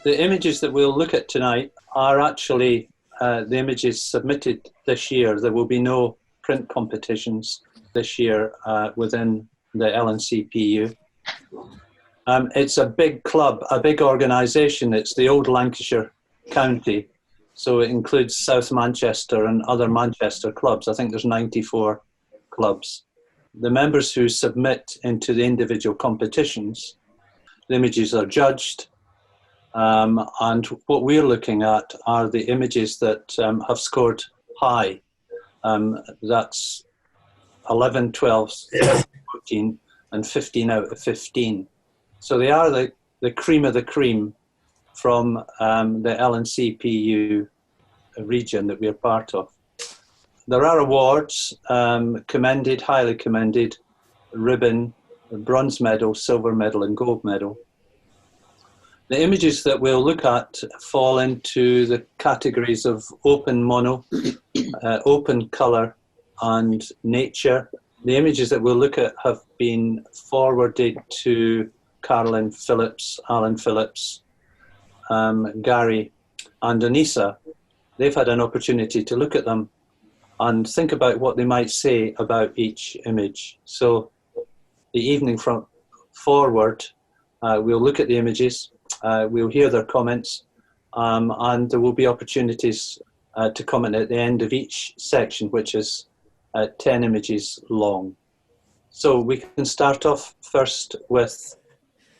The images that we'll look at tonight are actually the images submitted this year. There will be no print competitions this year within the L&CPU. It's a big club, a big organisation. It's the old Lancashire County, so it includes South Manchester and other Manchester clubs. I think there's 94 clubs. The members who submit into the individual competitions, the images are judged. And what we're looking at are the images that have scored high. That's 11, 12, 14, and 15 out of 15. So they are the cream of the cream from the L&CPU region that we're part of. There are awards, commended, highly commended, ribbon, bronze medal, silver medal, and gold medal. The images that we'll look at fall into the categories of open mono, open colour, and nature. The images that we'll look at have been forwarded to Carolyn Phillips, Alan Phillips, Gary, and Aneesa. They've had an opportunity to look at them and think about what they might say about each image. So the evening from forward, we'll look at the images. We'll hear their comments, and there will be opportunities to comment at the end of each section, which is 10 images long. So we can start off first with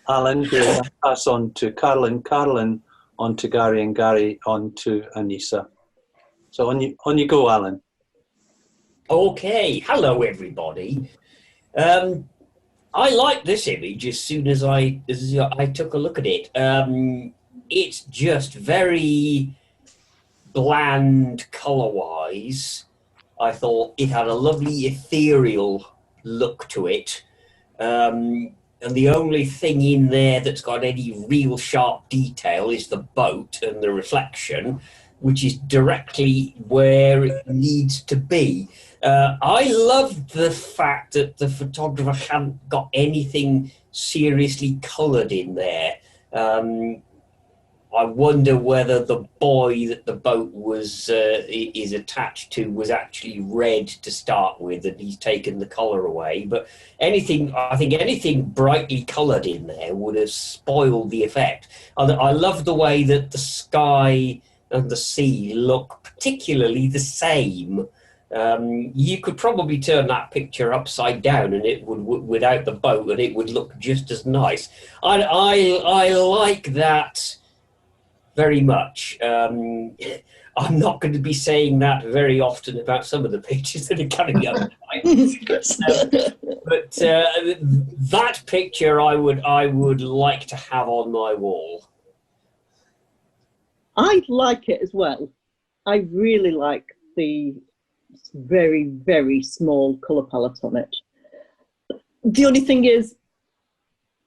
Alan, who will pass on to Carolyn, Carolyn on to Gary, and Gary on to Aneesa. So on you go, Alan. Okay, hello everybody. I like this image as soon as I took a look at it. It's just very bland colour-wise. I thought it had a lovely ethereal look to it. And the only thing in there that's got any real sharp detail is the boat and the reflection, which is directly where it needs to be. I loved the fact that the photographer hadn't got anything seriously coloured in there. I wonder whether the boy that the boat was is attached to was actually red to start with, and he's taken the colour away. But I think anything brightly coloured in there would have spoiled the effect. I love the way that the sky and the sea look particularly the same. You could probably turn that picture upside down and it would, without the boat, and it would look just as nice. I like that very much. I'm not going to be saying that very often about some of the pictures that are coming up tonight. But that picture I would like to have on my wall. I like it as well. I really like the very, very small colour palette on it. The only thing is,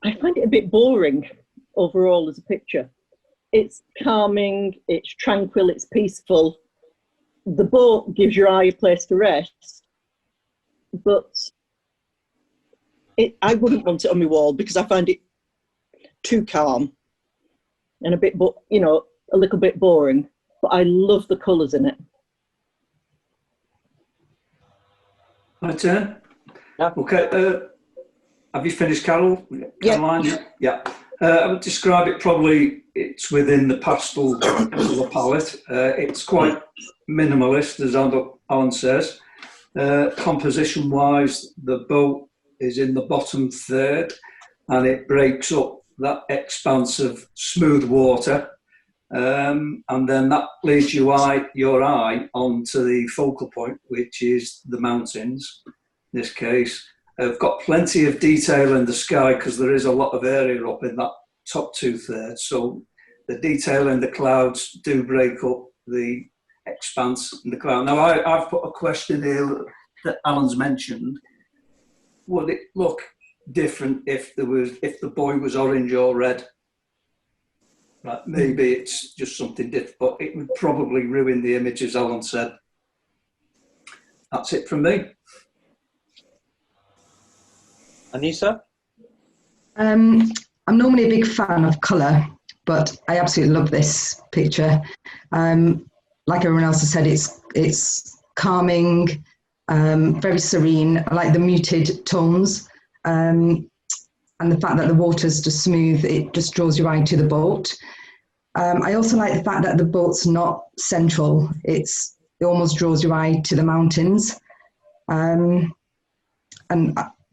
I find it a bit boring overall as a picture. It's calming, it's tranquil, it's peaceful. The boat gives your eye a place to rest, but I wouldn't want it on my wall because I find it too calm and a little bit boring. But I love the colours in it. My turn? Yeah. Okay. Have you finished, Carol? Yeah. Caroline? Yeah. I would describe it probably, it's within the pastel colour palette. It's quite minimalist, as Alan says. Composition-wise, the boat is in the bottom third, and it breaks up that expanse of smooth water. And then that leads your eye onto the focal point, which is the mountains. In this case, I've got plenty of detail in the sky because there is a lot of area up in that top 2/3. So the detail in the clouds do break up the expanse in the cloud. Now, I've put a question here that Alan's mentioned. Would it look different if the buoy was orange or red? Right, maybe it's just something different, but it would probably ruin the image, as Alan said. That's it from me. Aneesa? I'm normally a big fan of colour, but I absolutely love this picture. Like everyone else has said, it's calming, very serene. I like the muted tones, and the fact that the water's just smooth, it just draws your eye to the boat. I also like the fact that the boat's not central. It almost draws your eye to the mountains. And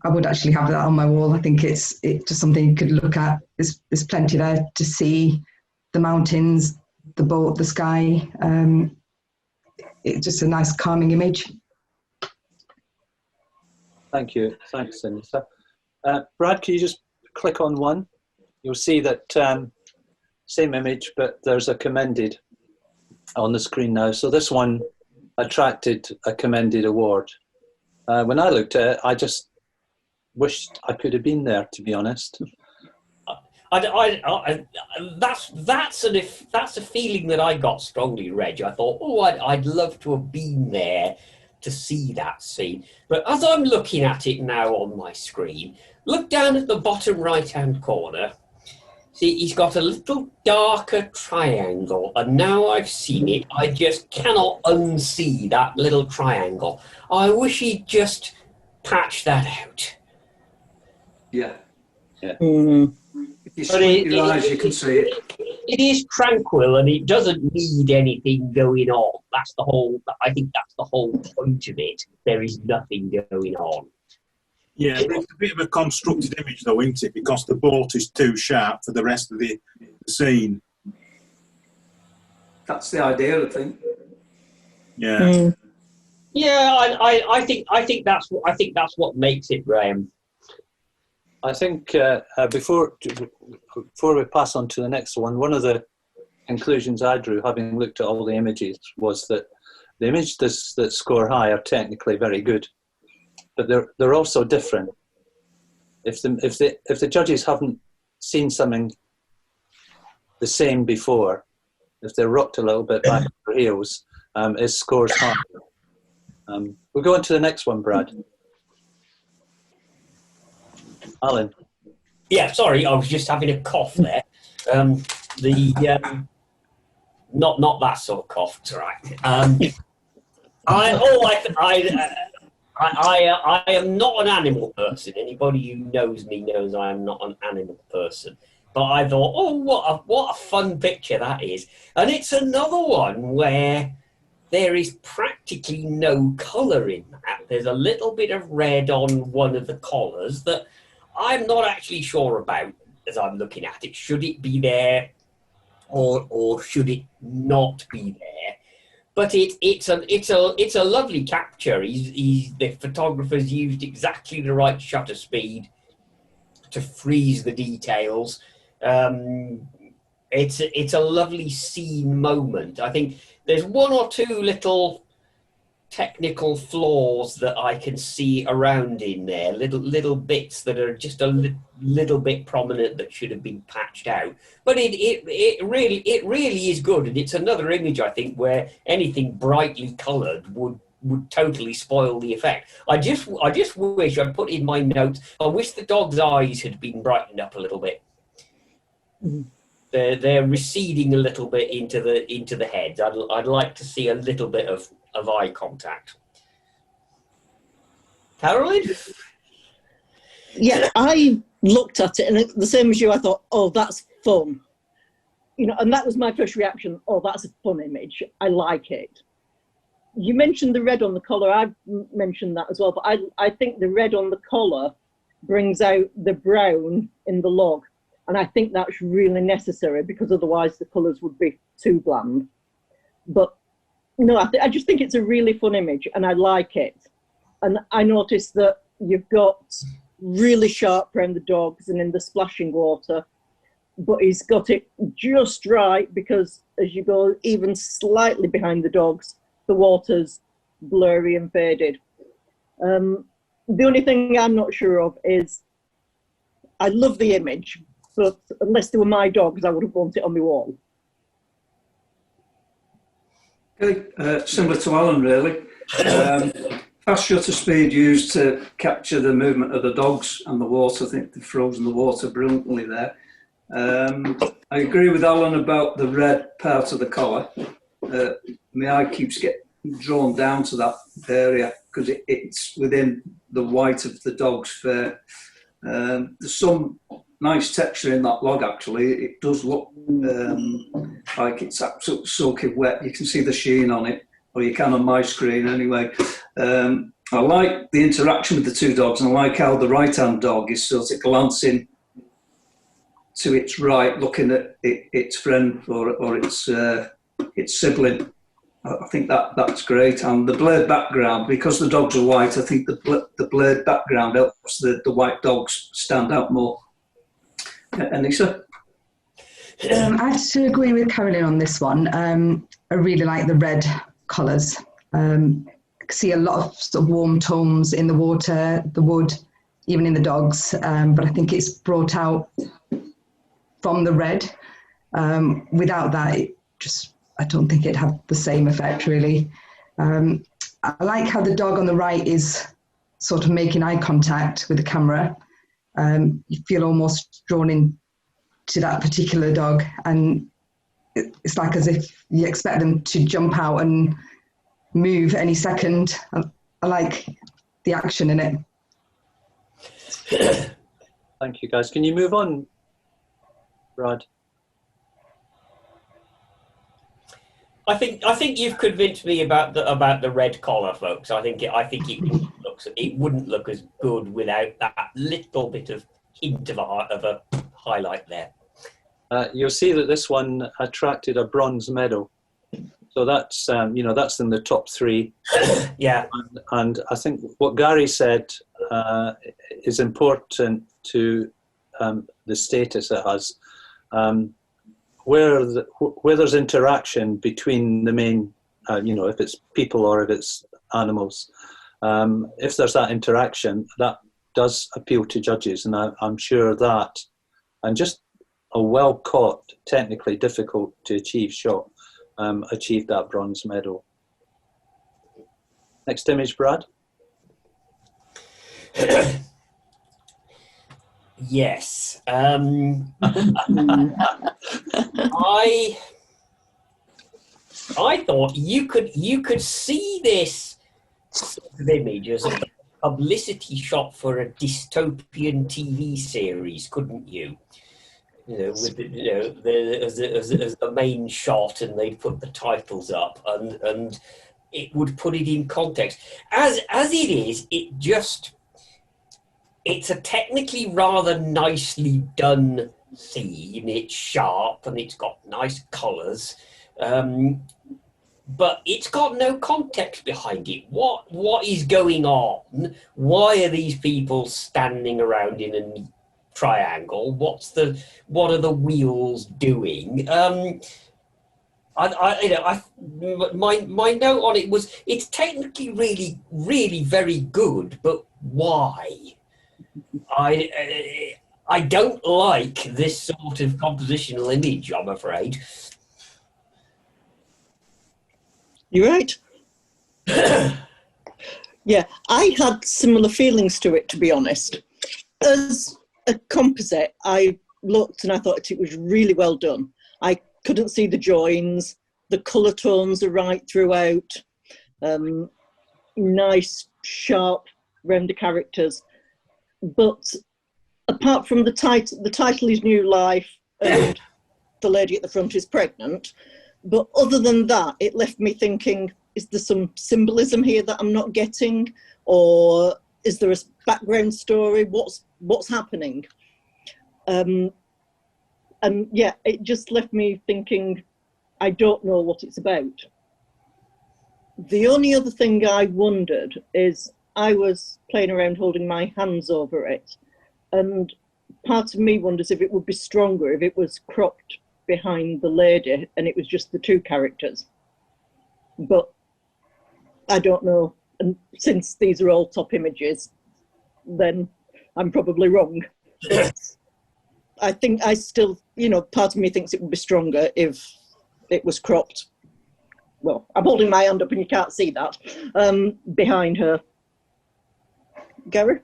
I would actually have that on my wall. I think it's just something you could look at. There's plenty there to see, the mountains, the boat, the sky. It's just a nice calming image. Thank you. Thanks, Aneesa. Brad, can you just click on one? You'll see that same image, but there's a commended on the screen now. So this one attracted a commended award. When I looked at it, I just wished I could have been there, to be honest. That's a feeling that I got strongly, Reg. I thought, oh, I'd love to have been there to see that scene. But as I'm looking at it now on my screen, look down at the bottom right-hand corner. See, he's got a little darker triangle, and now I've seen it, I just cannot unsee that little triangle. I wish he'd just patch that out. Yeah. Yeah. Mm. If you squint your eyes, you can see it. It is tranquil, and it doesn't need anything going on. I think that's the whole point of it. There is nothing going on. Yeah, it's a bit of a constructed image though, isn't it? Because the boat is too sharp for the rest of the scene. That's the idea, I think. Yeah. Mm. Yeah, I think that's what makes it, Graham. I think before we pass on to the next one of the conclusions I drew, having looked at all the images, was that the images that score high are technically very good, but they're also different. If the judges haven't seen something the same before, if they're rocked a little bit back on their heels, it scores high. We'll go on to the next one, Brad. Alan. Yeah, sorry, I was just having a cough there. Not that sort of cough. It's all right. I am not an animal person. Anybody who knows me knows I am not an animal person. But I thought, oh, what a fun picture that is. And it's another one where there is practically no colour in that. There's a little bit of red on one of the collars that I'm not actually sure about as I'm looking at it. Should it be there or should it not be there? But it's a lovely capture. The photographer's used exactly the right shutter speed to freeze the details. It's a lovely scene moment. I think there's one or two little technical flaws that I can see around in there, little bits that are just a little bit prominent that should have been patched out. But it really is good, and it's another image I think where anything brightly coloured would totally spoil the effect. I just wish I'd put in my notes. I wish the dog's eyes had been brightened up a little bit. Mm. They're receding a little bit into the head. I'd like to see a little bit of eye contact. Carolyn? Yeah, I looked at it, and the same as you, I thought, oh, that's fun. And that was my first reaction. Oh, that's a fun image. I like it. You mentioned the red on the collar. I've mentioned that as well, but I think the red on the collar brings out the brown in the log. And I think that's really necessary because otherwise the colours would be too bland. But no, I just think it's a really fun image and I like it. And I noticed that you've got really sharp around the dogs and in the splashing water. but he's got it just right, because as you go even slightly behind the dogs, the water's blurry and faded. The only thing I'm not sure of is, I love the image, but unless they were my dogs, I would have want it on my wall. Okay, similar to Alan, really. Fast shutter speed used to capture the movement of the dogs and the water. I think they've frozen the water brilliantly there. I agree with Alan about the red part of the collar. My eye keeps getting drawn down to that area because it's within the white of the dog's fur. There's some nice texture in that log, actually. It does look like it's absolutely soaking wet. You can see the sheen on it, or you can on my screen anyway. I like the interaction with the two dogs, and I like how the right-hand dog is sort of glancing to its right, looking at its friend or its sibling. I think that's great. And the blurred background, because the dogs are white, I think the blurred background helps the white dogs stand out more. Aneesa? I have to agree with Carolyn on this one. I really like the red colours. I see a lot of sort of warm tones in the water, the wood, even in the dogs, but I think it's brought out from the red. Without that, I don't think it'd have the same effect, really. I like how the dog on the right is sort of making eye contact with the camera. You feel almost drawn in to that particular dog, and it's like as if you expect them to jump out and move any second. I like the action in it. Thank you, guys. Can you move on, Brad? I think you've convinced me about the red collar, folks. I think it wouldn't look as good without that little bit of hint of a highlight there. You'll see that this one attracted a bronze medal, so that's that's in the top 3. Yeah, and I think what Gary said is important to the status it has. Where there's interaction between the main, if it's people or if it's animals, if there's that interaction, that does appeal to judges, and I'm sure that, and just a well-caught, technically difficult to achieve shot achieved that bronze medal. Next image, Brad. Yes. I thought you could see this sort of image as a publicity shot for a dystopian TV series, couldn't you? With as the main shot, and they'd put the titles up, and it would put it in context. As it is, it's a technically rather nicely done scene. It's sharp and it's got nice colours, but it's got no context behind it. What is going on? Why are these people standing around in a triangle? What are the wheels doing? My note on it was, it's technically really, really very good, but why? I don't like this sort of compositional image, I'm afraid. You're right. Yeah, I had similar feelings to it, to be honest. As a composite, I looked and I thought it was really well done. I couldn't see the joins, the colour tones are right throughout, nice, sharp, render characters. But apart from the title is New Life and the lady at the front is pregnant. But other than that, it left me thinking, is there some symbolism here that I'm not getting? Or is there a background story? What's happening? And yeah, it just left me thinking, I don't know what it's about. The only other thing I wondered is, I was playing around holding my hands over it, and part of me wonders if it would be stronger if it was cropped behind the lady and it was just the two characters. But I don't know. And since these are all top images, then I'm probably wrong. But I think I still, you know, part of me thinks it would be stronger if it was cropped. Well, I'm holding my hand up and you can't see that, behind her. Gary?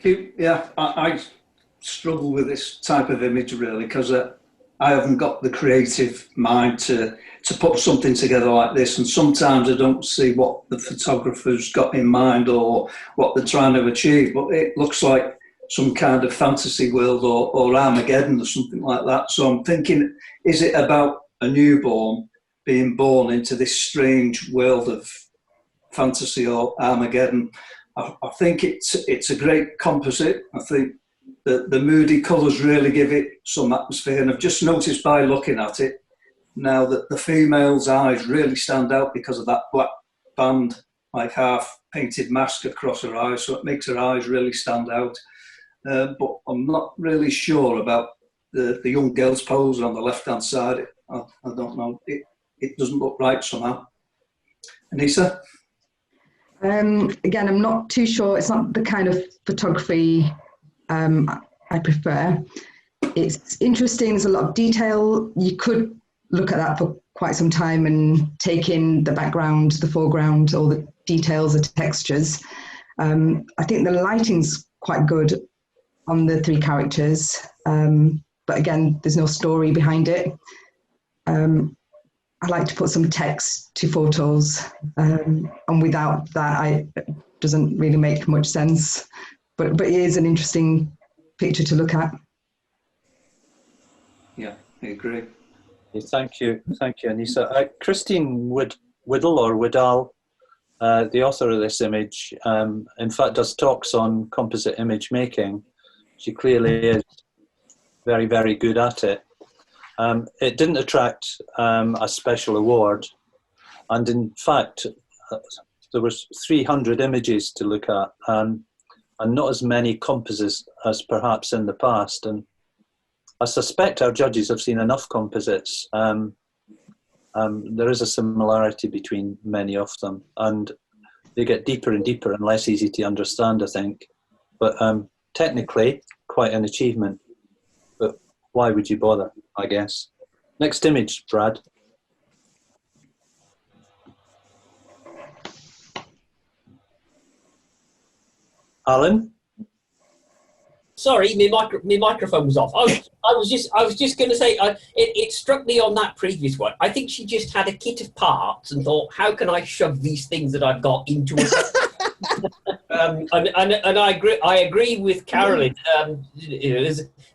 Yeah, I struggle with this type of image really because I haven't got the creative mind to put something together like this, and sometimes I don't see what the photographer's got in mind or what they're trying to achieve, but it looks like some kind of fantasy world or Armageddon or something like that. So I'm thinking, is it about a newborn being born into this strange world of fantasy or Armageddon? I think it's a great composite. I think the moody colours really give it some atmosphere, and I've just noticed by looking at it now that the female's eyes really stand out because of that black band, like half painted mask across her eyes, so it makes her eyes really stand out. But I'm not really sure about the young girl's pose on the left-hand side. I don't know. It doesn't look right somehow. Aneesa? Again, I'm not too sure. It's not the kind of photography I prefer. It's interesting. There's a lot of detail. You could look at that for quite some time and take in the background, the foreground, all the details, the textures. I think the lighting's quite good on the three characters, but again, there's no story behind it. I like to put some text to photos, and without that, it doesn't really make much sense. But it is an interesting picture to look at. Yeah, I agree. Thank you, Aneesa. Christine Whittle or Woodall, the author of this image, in fact does talks on composite image making. She clearly is very, very good at it. It didn't attract a special award, and in fact there was 300 images to look at, and not as many composites as perhaps in the past. And I suspect our judges have seen enough composites. There is a similarity between many of them, and they get deeper and deeper and less easy to understand, I think. But technically, quite an achievement. But why would you bother, I guess? Next image, Brad. Alan? Sorry, my microphone was off. I was just going to say, it struck me on that previous one. I think she just had a kit of parts and thought, how can I shove these things that I've got into a... and I agree with Carolyn.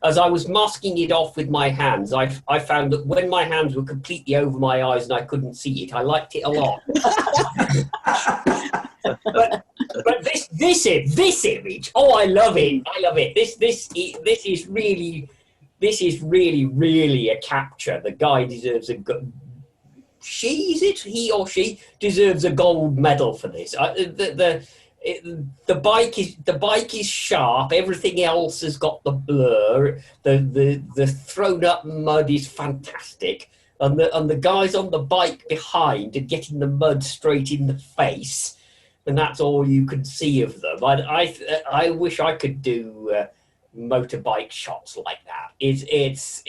As I was masking it off with my hands, I found that when my hands were completely over my eyes and I couldn't see it, I liked it a lot. But this image, oh, I love it. This is really a capture. The guy deserves he or she deserves a gold medal for this. The bike is sharp. Everything else has got the blur. The thrown up mud is fantastic, and the guys on the bike behind are getting the mud straight in the face. And that's all you can see of them. I wish I could do motorbike shots like that. It's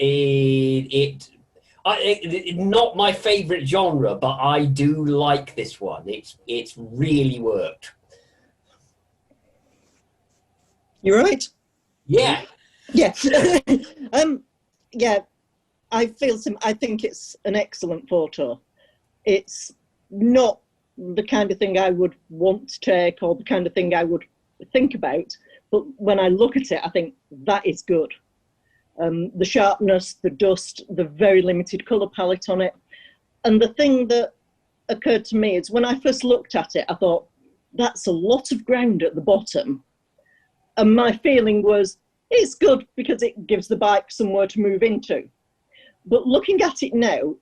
not my favourite genre, but I do like this one. It's really worked. You're right. Yeah. Yeah. Yeah. I think it's an excellent photo. It's not the kind of thing I would want to take or the kind of thing I would think about, but when I look at it, I think that is good. The sharpness, the dust, the very limited colour palette on it. And the thing that occurred to me is when I first looked at it, I thought, that's a lot of ground at the bottom. And my feeling was, it's good because it gives the bike somewhere to move into. But looking at it now,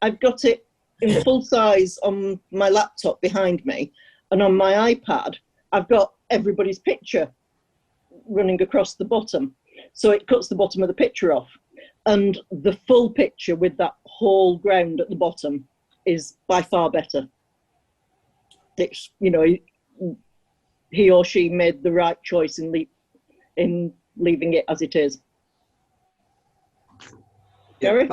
I've got it in full size on my laptop behind me, and on my iPad I've got everybody's picture running across the bottom, So it cuts the bottom of the picture off. And the full picture with that whole ground at the bottom is by far better. It's, you know, he or she made the right choice in leaving it as it is. Gary?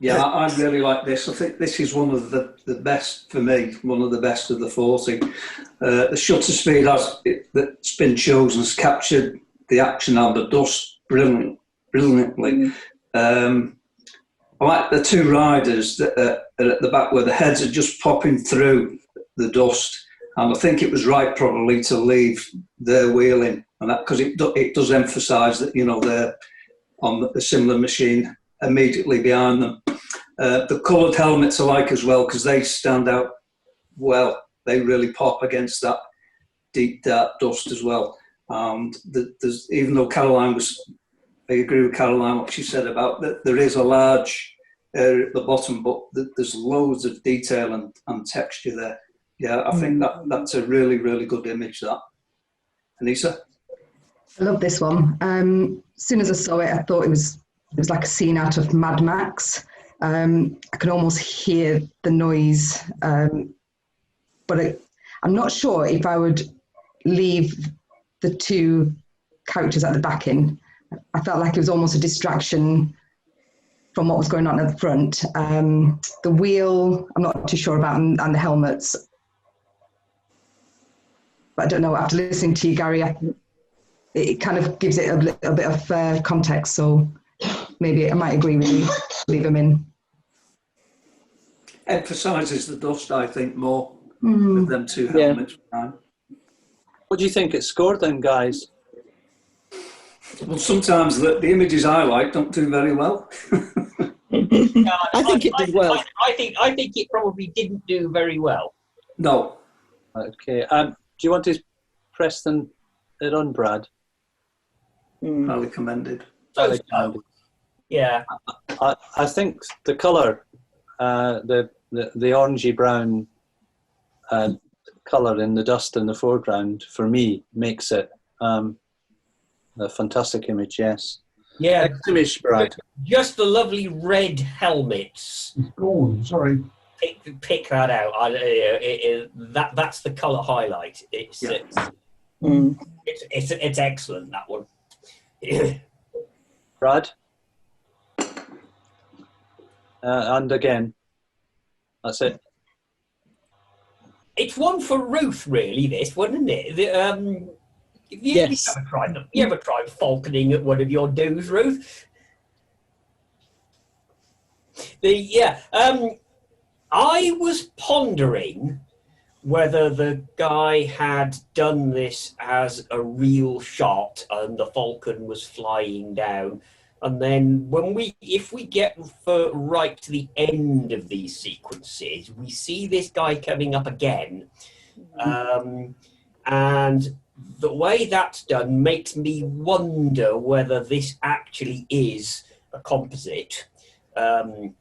Yeah, I really like this. I think this is one of the best for me, one of the best of the 40. The shutter speed that's been chosen has captured the action and the dust brilliantly. I like the two riders that are at the back where the heads are just popping through the dust. And I think it was right probably to leave their wheeling, and that because it does emphasise that, you know, they're on a similar machine immediately behind them. The coloured helmets I like as well because they stand out well. They really pop against that deep dark dust as well. And there's, even though I agree with Caroline what she said about that there is a large area at the bottom, but there's loads of detail and texture there. Yeah, I think that's a really, really good image, that. Aneesa? I love this one. As soon as I saw it, I thought it was like a scene out of Mad Max. I can almost hear the noise, but I'm not sure if I would leave the two characters at the back in. I felt like it was almost a distraction from what was going on at the front. The wheel, I'm not too sure about, and the helmets. But I don't know, after listening to you, Gary, it kind of gives it a bit of context, so maybe I might agree with you, leave them in. Emphasises the dust, I think, more with them two helmets behind. What do you think it scored then, guys? Well, sometimes the images I like don't do very well. I think it did well. I think it probably didn't do very well. No. Okay. Do you want to press it on, Brad? Highly commended. Highly commended. Yeah. I think the colour, the orangey brown colour in the dust in the foreground, for me, makes it a fantastic image, yes. Yeah. Next image, Brad. Just the lovely red helmets. Oh, sorry. Pick that out. That's the colour highlight. It's excellent, that one. Brad? And again. That's it. It's one for Ruth, really, this, wasn't it? Yes. You ever tried falconing at one of your doos, Ruth? I was pondering whether the guy had done this as a real shot and the falcon was flying down. And then if we get right to the end of these sequences, we see this guy coming up again. And the way that's done makes me wonder whether this actually is a composite. And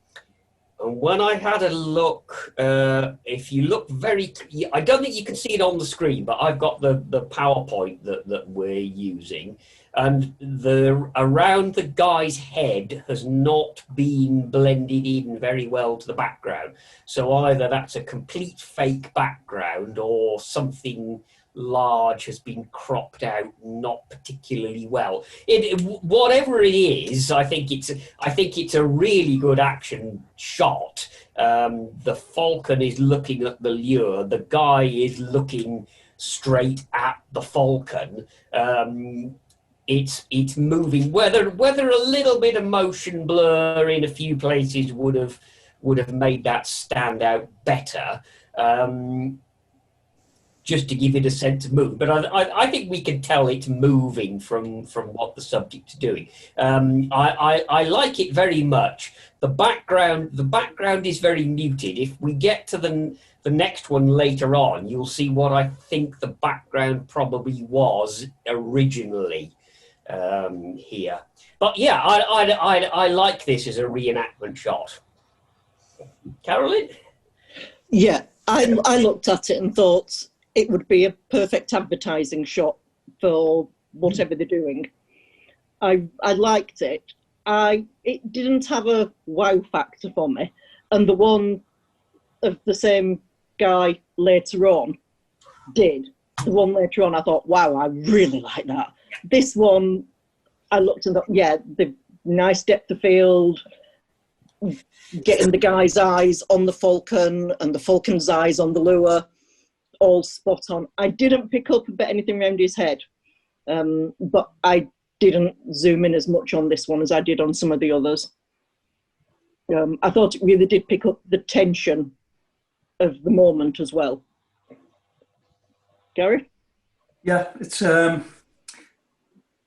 when I had a look, if you look I don't think you can see it on the screen, but I've got the PowerPoint that we're using. And around the guy's head has not been blended in very well to the background. So either that's a complete fake background or something large has been cropped out not particularly well. Whatever it is, I think it's a really good action shot. The falcon is looking at the lure. The guy is looking straight at the falcon. It's moving. Whether a little bit of motion blur in a few places would have made that stand out better. Just to give it a sense of movement. But I think we can tell it's moving from what the subject's doing. I like it very much. The background is very muted. If we get to the next one later on, you'll see what I think the background probably was originally here. But yeah, I like this as a reenactment shot. Carolyn? Yeah, I looked at it and thought it would be a perfect advertising shot for whatever they're doing. I liked it. It didn't have a wow factor for me, and the one of the same guy later on did. The one later on, I thought, wow, I really like that. This one, I looked and thought, yeah, the nice depth of field, getting the guy's eyes on the falcon and the falcon's eyes on the lure, all spot on. I didn't pick up a bit anything around his head, but I didn't zoom in as much on this one as I did on some of the others. I thought it really did pick up the tension of the moment as well. Gary? Yeah, it's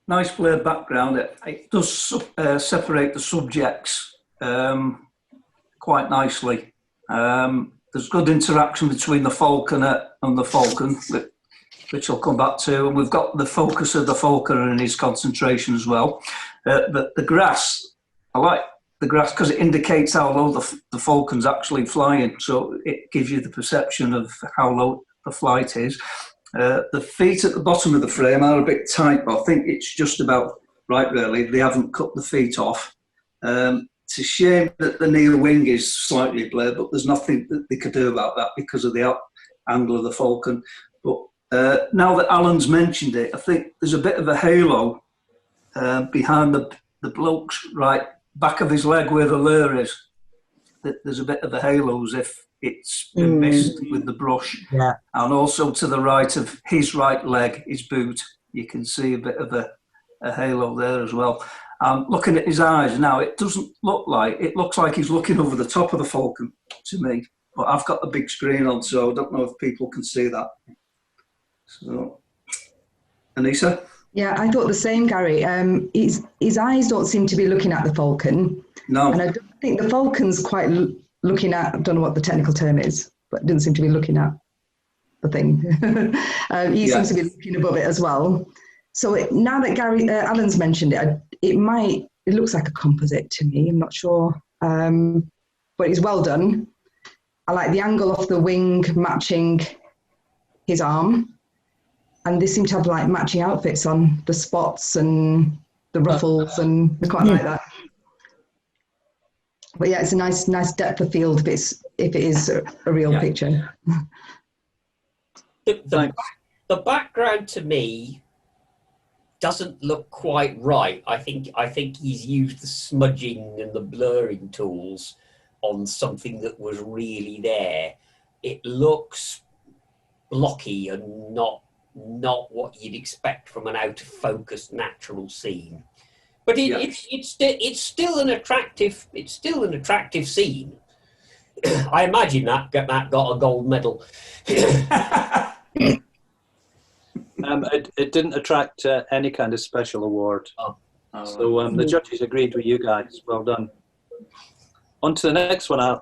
nice blurred background. It does separate the subjects quite nicely. There's good interaction between the falconer and the falcon, which I'll come back to. And we've got the focus of the falconer and his concentration as well. But the grass, I like the grass because it indicates how low the falcon's actually flying. So it gives you the perception of how low the flight is. The feet at the bottom of the frame are a bit tight, but I think it's just about right, really. They haven't cut the feet off. It's a shame that the near wing is slightly blurred, but there's nothing that they could do about that because of the angle of the falcon. But now that Alan's mentioned it, I think there's a bit of a halo behind the bloke's right back of his leg where the lure is. There's a bit of a halo as if it's been missed with the brush. Yeah. And also to the right of his right leg, his boot, you can see a bit of a halo there as well. Looking at his eyes now, it doesn't look like, it looks like he's looking over the top of the falcon to me. But I've got a big screen on, so I don't know if people can see that. So, Aneesa? Yeah, I thought the same, Gary. His eyes don't seem to be looking at the falcon. No. And I don't think the falcon's quite looking at, I don't know what the technical term is, but didn't seem to be looking at the thing. He seems to be looking above it as well. So now that Alan's mentioned it, it looks like a composite to me. I'm not sure, but it's well done. I like the angle of the wing matching his arm, and they seem to have like matching outfits on, the spots and the ruffles, and I quite like that. But yeah, it's a nice depth of field if it is a real picture. The background to me doesn't look quite right. I think he's used the smudging and the blurring tools on something that was really there. It looks blocky and not what you'd expect from an out of focus natural scene. But it's still an attractive scene. I imagine that got a gold medal. It didn't attract any kind of special award. So the judges agreed with you guys. Well done. On to the next one,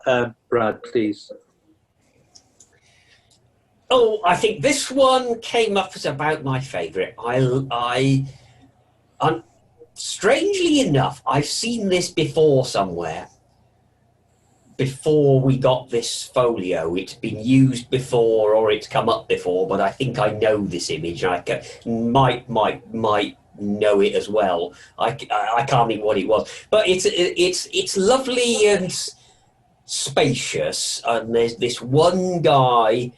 Brad, please. Oh, I think this one came up as about my favourite. Strangely enough, I've seen this before somewhere. Before we got this folio, it's been used before or it's come up before, but I think I know this image. I might know it as well. I can't think what it was, but it's lovely and spacious, and there's this one guy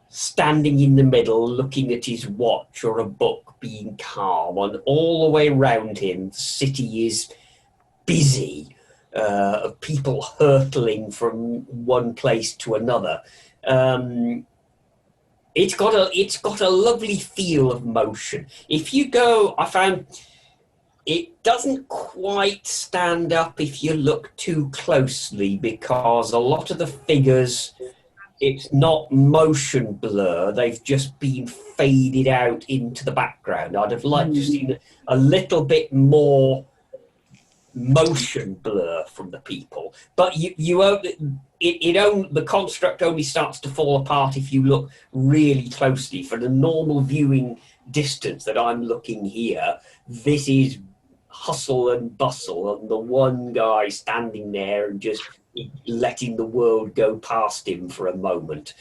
standing in the middle looking at his watch or a book, being calm, and all the way around him the city is busy, of people hurtling from one place to another. It's got a lovely feel of motion. If you go, I found it doesn't quite stand up if you look too closely, because a lot of the figures, it's not motion blur, they've just been faded out into the background. I'd have liked to see a little bit more motion blur from the people, but the construct only starts to fall apart if you look really closely. For the normal viewing distance that I'm looking here, this is hustle and bustle, and the one guy standing there and just letting the world go past him for a moment.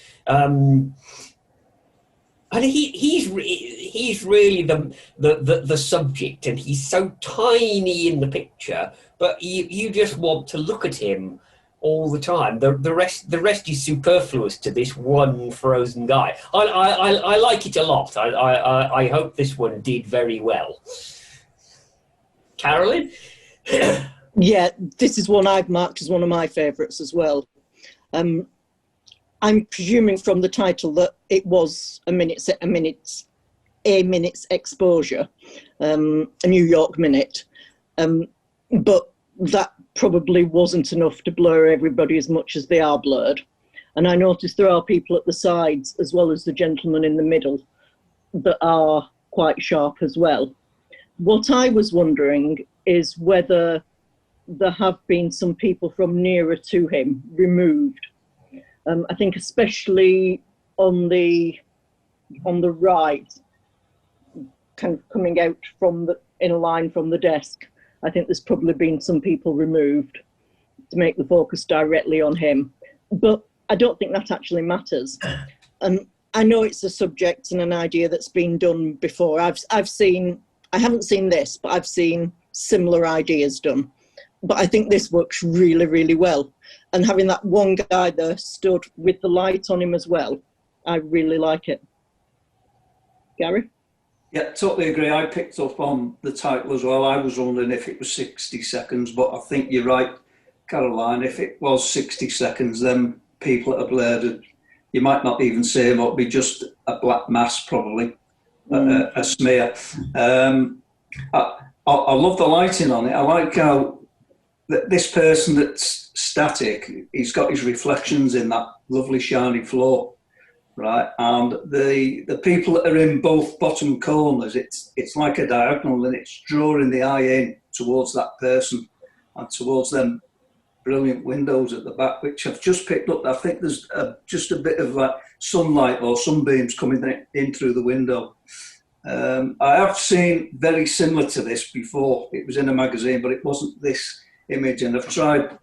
And he's really the subject, and he's so tiny in the picture, but you just want to look at him all the time. The rest is superfluous to this one frozen guy. I like it a lot. I hope this one did very well. Carolyn? Yeah, this is one I've marked as one of my favourites as well. I'm presuming from the title that it was a minute's exposure, a New York minute, but that probably wasn't enough to blur everybody as much as they are blurred. And I noticed there are people at the sides as well as the gentleman in the middle that are quite sharp as well. What I was wondering is whether there have been some people from nearer to him removed. I think especially on the right, kind of coming out in a line from the desk, I think there's probably been some people removed to make the focus directly on him. But I don't think that actually matters. I know it's a subject and an idea that's been done before. I haven't seen this, but I've seen similar ideas done. But I think this works really, really well. And having that one guy there stood with the light on him as well, I really like it. Gary? Yeah, totally agree. I picked up on the title as well. I was wondering if it was 60 seconds, but I think you're right, Caroline. If it was 60 seconds, then people that are blurred, you might not even see him, it'll be just a black mass probably, a smear. I love the lighting on it. I like how this person that's static, he's got his reflections in that lovely shiny floor, right? And the people that are in both bottom corners, it's like a diagonal, and it's drawing the eye in towards that person and towards them brilliant windows at the back, which I've just picked up. I think there's just a bit of like sunlight or sunbeams coming in through the window. I have seen very similar to this before. It was in a magazine, but it wasn't this image, and I've tried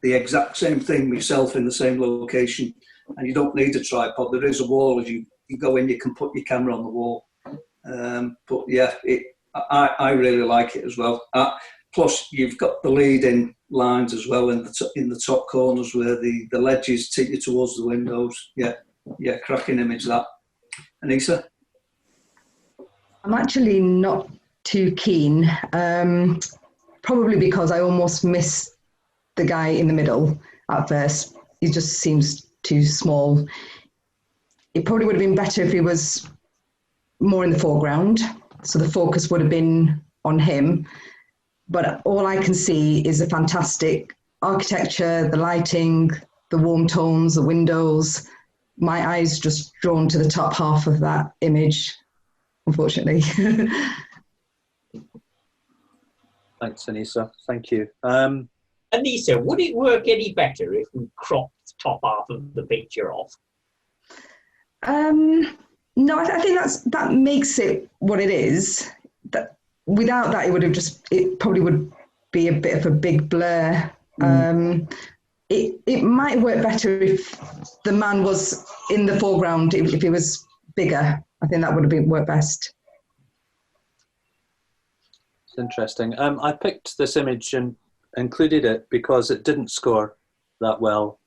the exact same thing myself in the same location, and you don't need a tripod. There is a wall. As you go in, you can put your camera on the wall. But yeah, I really like it as well. Plus, you've got the leading lines as well in the top corners where the ledges take you towards the windows. Yeah, cracking image that. Aneesa? I'm actually not too keen, probably because I almost miss the guy in the middle at first. He just seems too small. It probably would have been better if he was more in the foreground, so the focus would have been on him. But all I can see is the fantastic architecture, the lighting, the warm tones, the windows. My eyes just drawn to the top half of that image, unfortunately. Thanks, Aneesa. Thank you. Aneesa, would it work any better if we cropped the top half of the picture off? No, I think that makes it what it is. Without that, it probably would be a bit of a big blur. It might work better if the man was in the foreground, if he was bigger. I think that would have worked best. It's interesting. I picked this image and included it because it didn't score that well.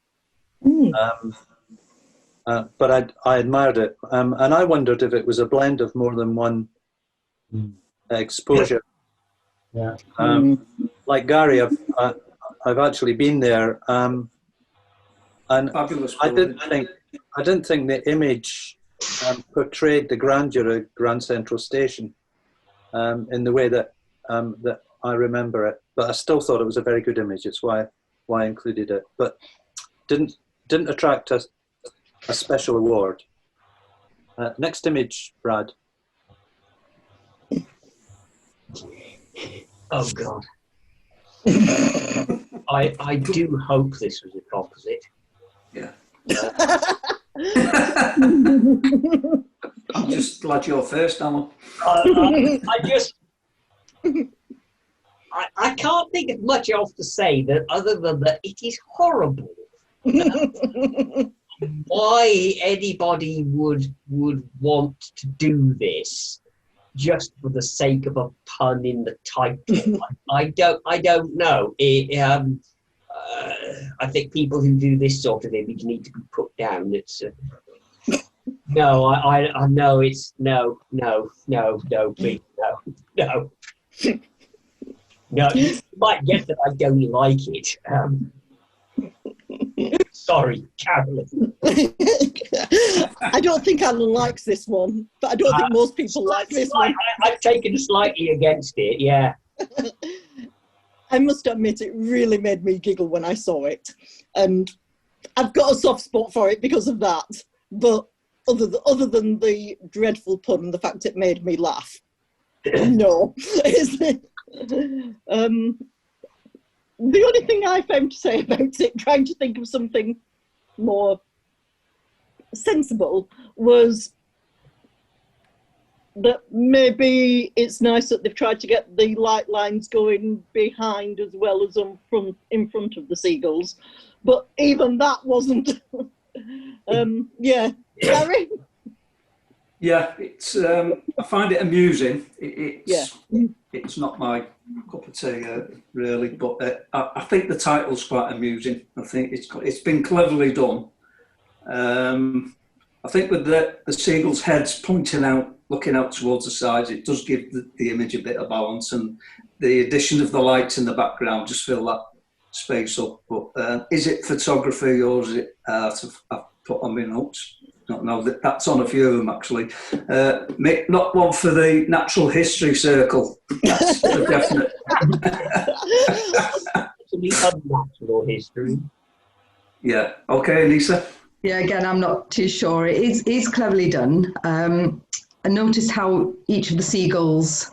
But I admired it. And I wondered if it was a blend of more than one exposure. Yeah. Like Gary, I've actually been there, and Fabulous. I didn't think the image portrayed the grandeur of Grand Central Station in the way that that I remember it. But I still thought it was a very good image. It's why I included it. But didn't attract a special award. Next image, Brad. Oh God. I do hope this was a composite. Yeah. I'm just glad you're first, Alan. I can't think of much else to say that other than that it is horrible. why anybody would want to do this just for the sake of a pun in the title. I don't know. I think people who do this sort of image need to be put down. It's no, I know it's no, please, no. No, you might guess that I don't like it. Sorry, Carolyn. I don't think Alan likes this one, but I don't think most people like this one. I've taken slightly against it, yeah. I must admit, it really made me giggle when I saw it. And I've got a soft spot for it because of that. But other than the dreadful pun and the fact it made me laugh, no. The only thing I found to say about it, trying to think of something more sensible, was that maybe it's nice that they've tried to get the light lines going behind as well as in front of the seagulls, but even that wasn't. Yeah, Gary? Yeah, it's. I find it amusing. It's not my cup of tea, really, but I think the title's quite amusing. I think it's been cleverly done. I think with the seagulls' heads pointing out, looking out towards the sides, it does give the image a bit of balance, and the addition of the lights in the background just fill that space up. But is it photography or is it art? I've put on my notes. No, that's on a few of them actually. Not one for the natural history circle. That's a definite. Unnatural history. Yeah. Okay, Aneesa. Yeah, again, I'm not too sure. It is cleverly done. I noticed how each of the seagulls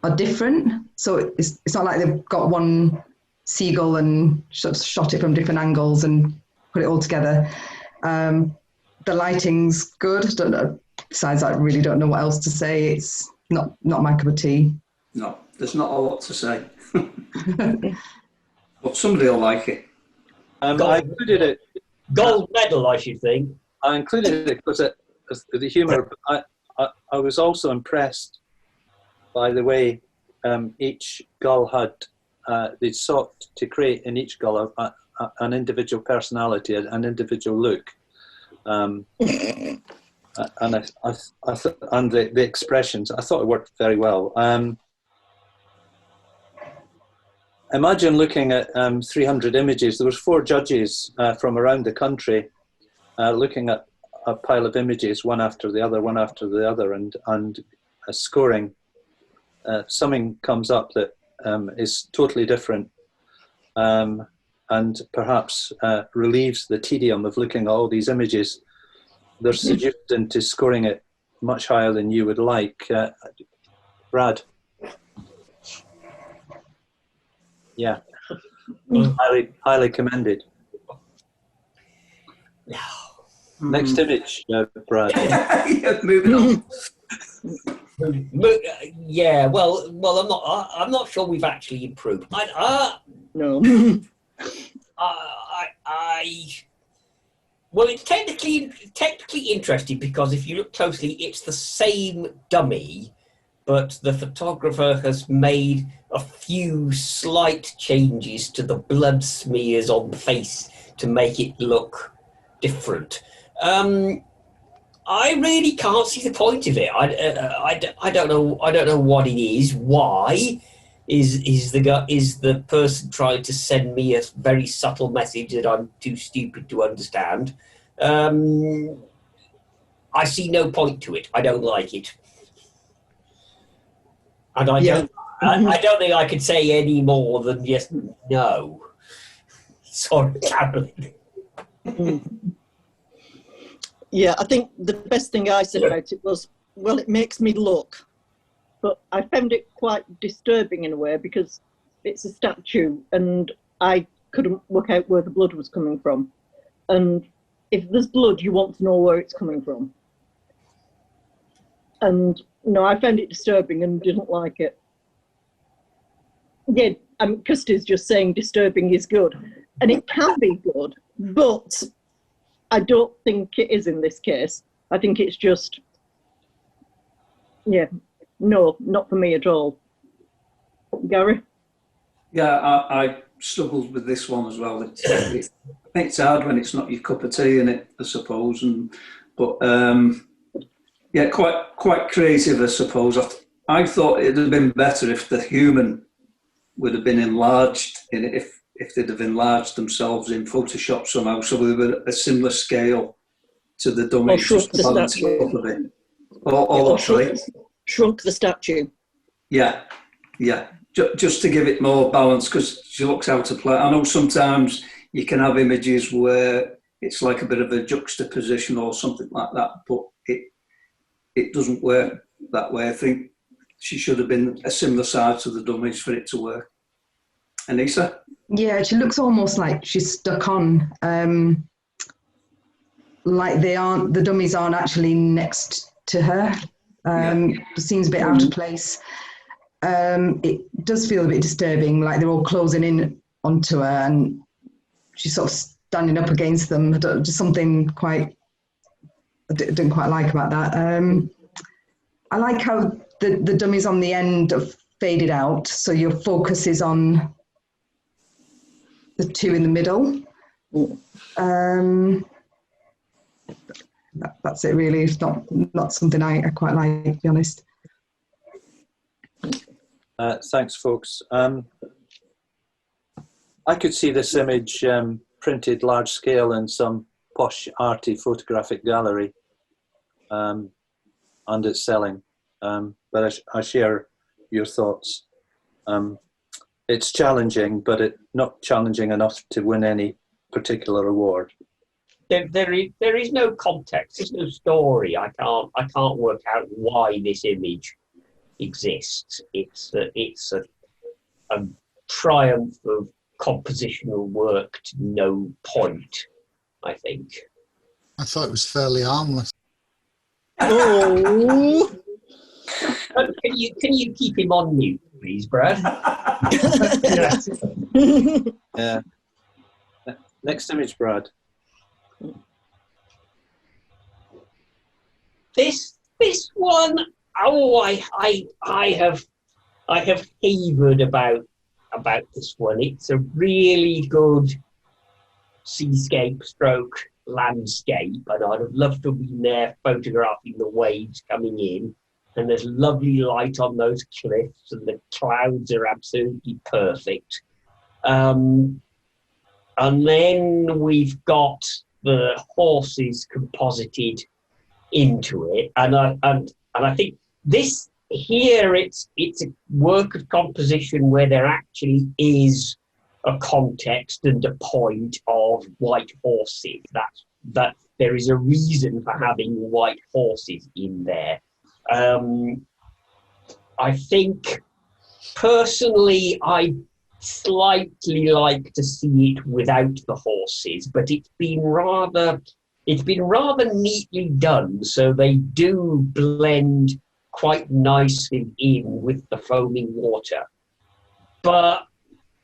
are different. So it's not like they've got one seagull and shot it from different angles and put it all together. The lighting's good. Don't know. Besides, I really don't know what else to say. It's not my cup of tea. No, there's not a lot to say. But somebody will like it. I included it. Gold medal, I should think. I included it because the humour. I was also impressed by the way each gull had. They sought to create in each gull an individual personality, an individual look. And the expressions, I thought it worked very well. Imagine looking at 300 images. There was 4 judges from around the country looking at a pile of images, one after the other, and scoring. Something comes up that is totally different. And perhaps relieves the tedium of looking at all these images. They're seduced into scoring it much higher than you would like. Brad? Yeah. Highly commended. No. Next image, Brad. Yeah, moving on. Yeah, well, I'm not sure we've actually improved. No. Well, it's technically interesting because if you look closely, it's the same dummy, but the photographer has made a few slight changes to the blood smears on the face to make it look different. I really can't see the point of it. I don't know what it is. Why is the person trying to send me a very subtle message that I'm too stupid to understand? I see no point to it. I don't like it, and I don't think I could say any more than yes, no. Sorry, Carolyn. Yeah, I think the best thing I said about it was, well, it makes me look. But I found it quite disturbing in a way because it's a statue and I couldn't work out where the blood was coming from. And if there's blood, you want to know where it's coming from. And no, I found it disturbing and didn't like it. Yeah, Kirsty's just saying disturbing is good. And it can be good, but I don't think it is in this case. I think it's just, yeah, no, not for me at all. Gary? Yeah, I struggled with this one as well. I think it's hard when it's not your cup of tea in it, I suppose. But yeah, quite creative, I suppose. I thought it'd have been better if the human would have been enlarged in it, if they'd have enlarged themselves in Photoshop somehow, so we were at a similar scale to the dummy. Or shrunk the statue. Shrunk the statue. Yeah. Just to give it more balance, because she looks out of place. I know sometimes you can have images where it's like a bit of a juxtaposition or something like that, but it doesn't work that way. I think she should have been a similar size to the dummies for it to work. Aneesa? Yeah, she looks almost like she's stuck on, like the dummies aren't actually next to her. It seems a bit out of place. It does feel a bit disturbing, like they're all closing in onto her and she's sort of standing up against them. Just something I didn't quite like about that. I like how the dummies on the end have faded out, so your focus is on the two in the middle. That's it really. It's not something I quite like, to be honest. Thanks, folks. I could see this image printed large scale in some posh arty photographic gallery, and it's selling. But I share your thoughts. It's challenging, but not challenging enough to win any particular award. There is no context. There's no story. I can't work out why this image exists. It's a triumph of compositional work to no point, I think. I thought it was fairly harmless. Oh. Can you keep him on mute, please, Brad? Yes. Yeah. Next image, Brad. This one, I have havered about this one. It's a really good seascape stroke landscape, and I'd have loved to have been there photographing the waves coming in. And there's lovely light on those cliffs, and the clouds are absolutely perfect. And then we've got the horses composited into it, and I think this here it's a work of composition where there actually is a context and a point of white horses. That there is a reason for having white horses in there. I think personally I slightly like to see it without the horses, but it's been rather neatly done, so they do blend quite nicely in with the foaming water. But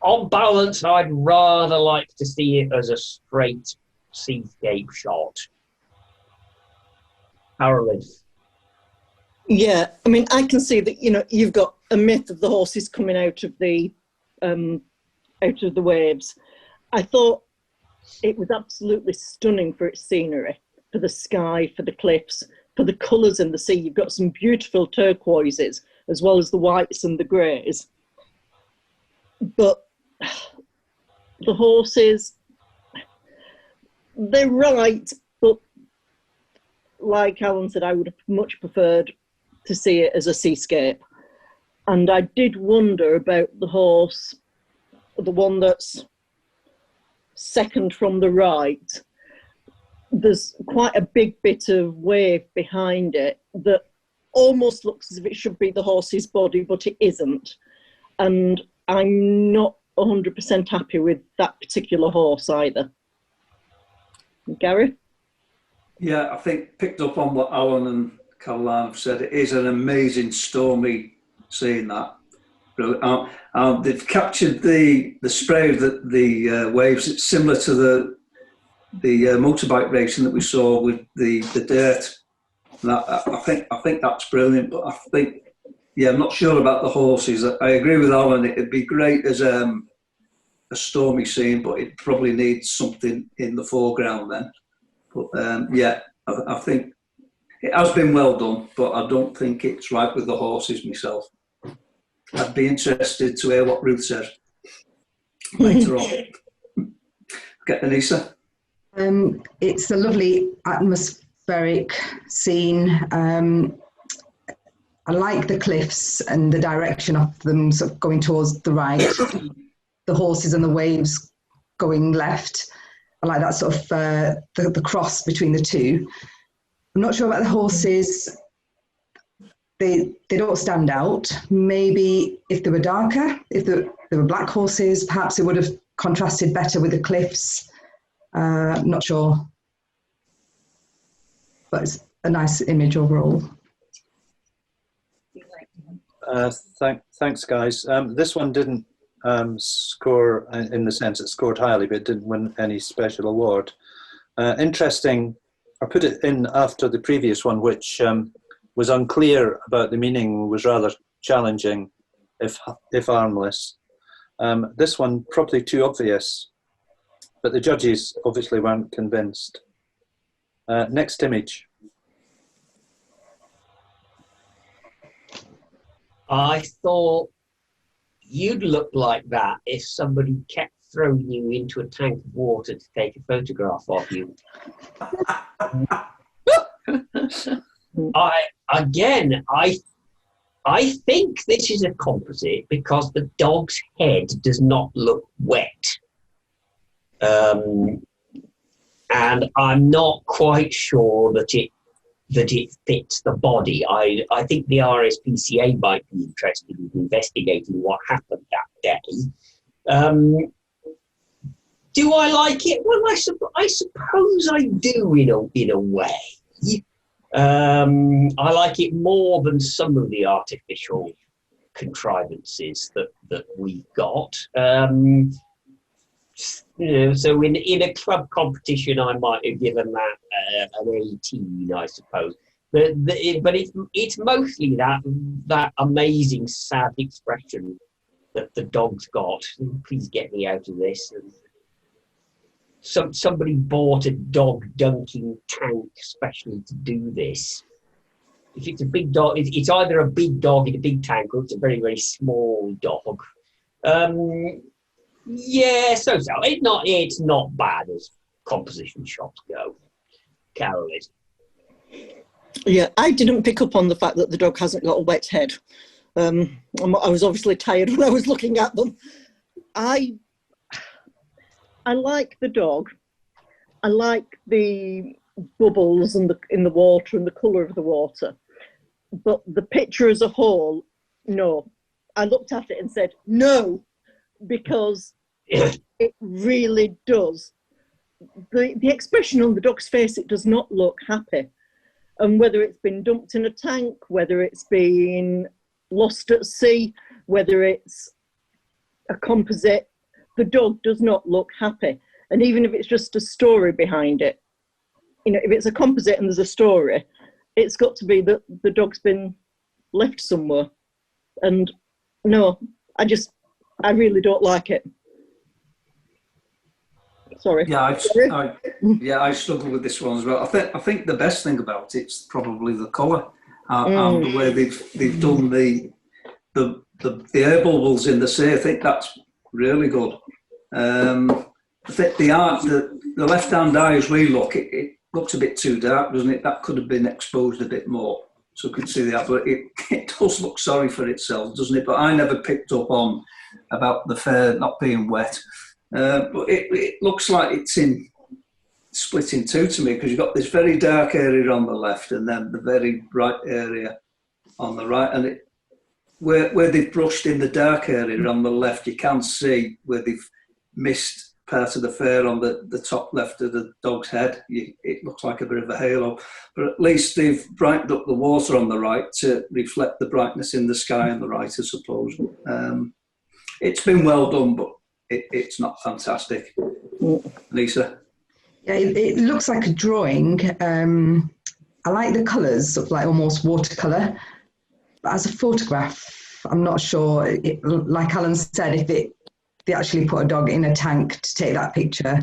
on balance, I'd rather like to see it as a straight seascape shot. Carolyn. Yeah, I mean, I can see that, you've got a myth of the horses coming out of the waves. I thought it was absolutely stunning for its scenery, for the sky, for the cliffs, for the colours in the sea. You've got some beautiful turquoises as well as the whites and the greys. But the horses, they're right, but like Alan said, I would have much preferred to see it as a seascape. And I did wonder about the horse, the one that's second from the right. There's quite a big bit of wave behind it that almost looks as if it should be the horse's body, but it isn't. And I'm not 100% happy with that particular horse either. Gary? Yeah, I think picked up on what Alan and Caroline have said. It is an amazing stormy scene, that. They've captured the spray of the waves. It's similar to motorbike racing that we saw with the dirt. That, I think that's brilliant. But I think, yeah, I'm not sure about the horses. I agree with Alan. It'd be great as a stormy scene, but it probably needs something in the foreground then. But yeah, I think it has been well done, but I don't think it's right with the horses myself. I'd be interested to hear what Ruth says later on. Okay, Aneesa? It's a lovely atmospheric scene. I like the cliffs and the direction of them sort of going towards the right, the horses and the waves going left. I like that sort of the cross between the two. I'm not sure about the horses. They don't stand out. Maybe if they were darker, if they were black horses, perhaps it would have contrasted better with the cliffs. Not sure. But it's a nice image overall. Thanks, guys. This one didn't score in the sense it scored highly, but it didn't win any special award. Interesting, I put it in after the previous one, which was unclear about the meaning, was rather challenging, if harmless. This one, probably too obvious, but the judges obviously weren't convinced. Next image. I thought you'd look like that if somebody kept throwing you into a tank of water to take a photograph of you. I think this is a composite because the dog's head does not look wet. And I'm not quite sure that it fits the body. I think the RSPCA might be interested in investigating what happened that day. Do I like it? Well, I suppose I do in a way. I like it more than some of the artificial contrivances that we've got. So in a club competition, I might have given that an 18, I suppose. But it's mostly that amazing sad expression that the dog's got. Please get me out of this. And somebody bought a dog dunking tank especially to do this. If it's a big dog, it's either a big dog in a big tank or it's a very, very small dog. Yeah, so it's not bad as composition shots go. Carolyn. Yeah, I didn't pick up on the fact that the dog hasn't got a wet head. I was obviously tired when I was looking at them. I like the dog. I like the bubbles in the water and the colour of the water. But the picture as a whole, no. I looked at it and said, no, because it really does. The expression on the dog's face, it does not look happy. And whether it's been dumped in a tank, whether it's been lost at sea, whether it's a composite, the dog does not look happy. And even if it's just a story behind it, if it's a composite and there's a story, it's got to be that the dog's been left somewhere. And no, I really don't like it. Sorry. Yeah, I struggle with this one as well. I think the best thing about it's probably the colour and the way they've done the air bubbles in the sea. I think that's really good. I think the left-hand eye, as we look, it looks a bit too dark, doesn't it? That could have been exposed a bit more, so we could see that. But it does look sorry for itself, doesn't it? But I never picked up on about the fur not being wet. But it looks like it's split in two to me, because you've got this very dark area on the left and then the very bright area on the right. And where they've brushed in the dark area on the left, you can see where they've missed part of the fur on the top left of the dog's head. It looks like a bit of a halo. But at least they've brightened up the water on the right to reflect the brightness in the sky on the right, I suppose. It's been well done, but it's not fantastic. Aneesa? Yeah, it looks like a drawing. I like the colours, sort of like almost watercolour. But as a photograph, I'm not sure. Like Alan said, if they actually put a dog in a tank to take that picture,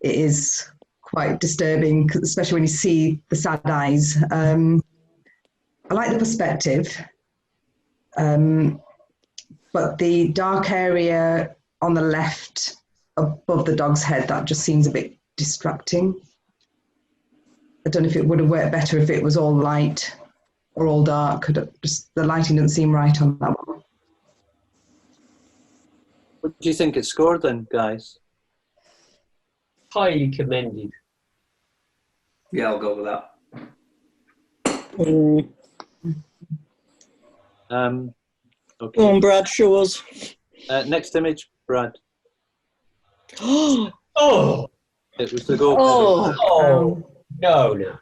it is quite disturbing, especially when you see the sad eyes. I like the perspective, but the dark area on the left above the dog's head, that just seems a bit distracting. I don't know if it would have worked better if it was all light or all dark. Just the lighting doesn't seem right on that one. What do you think it scored then, guys? Highly commended. Yeah, I'll go with that. Okay. Go on, Brad, show us. Next image, Brad. Oh, It was the gold medal. oh, no.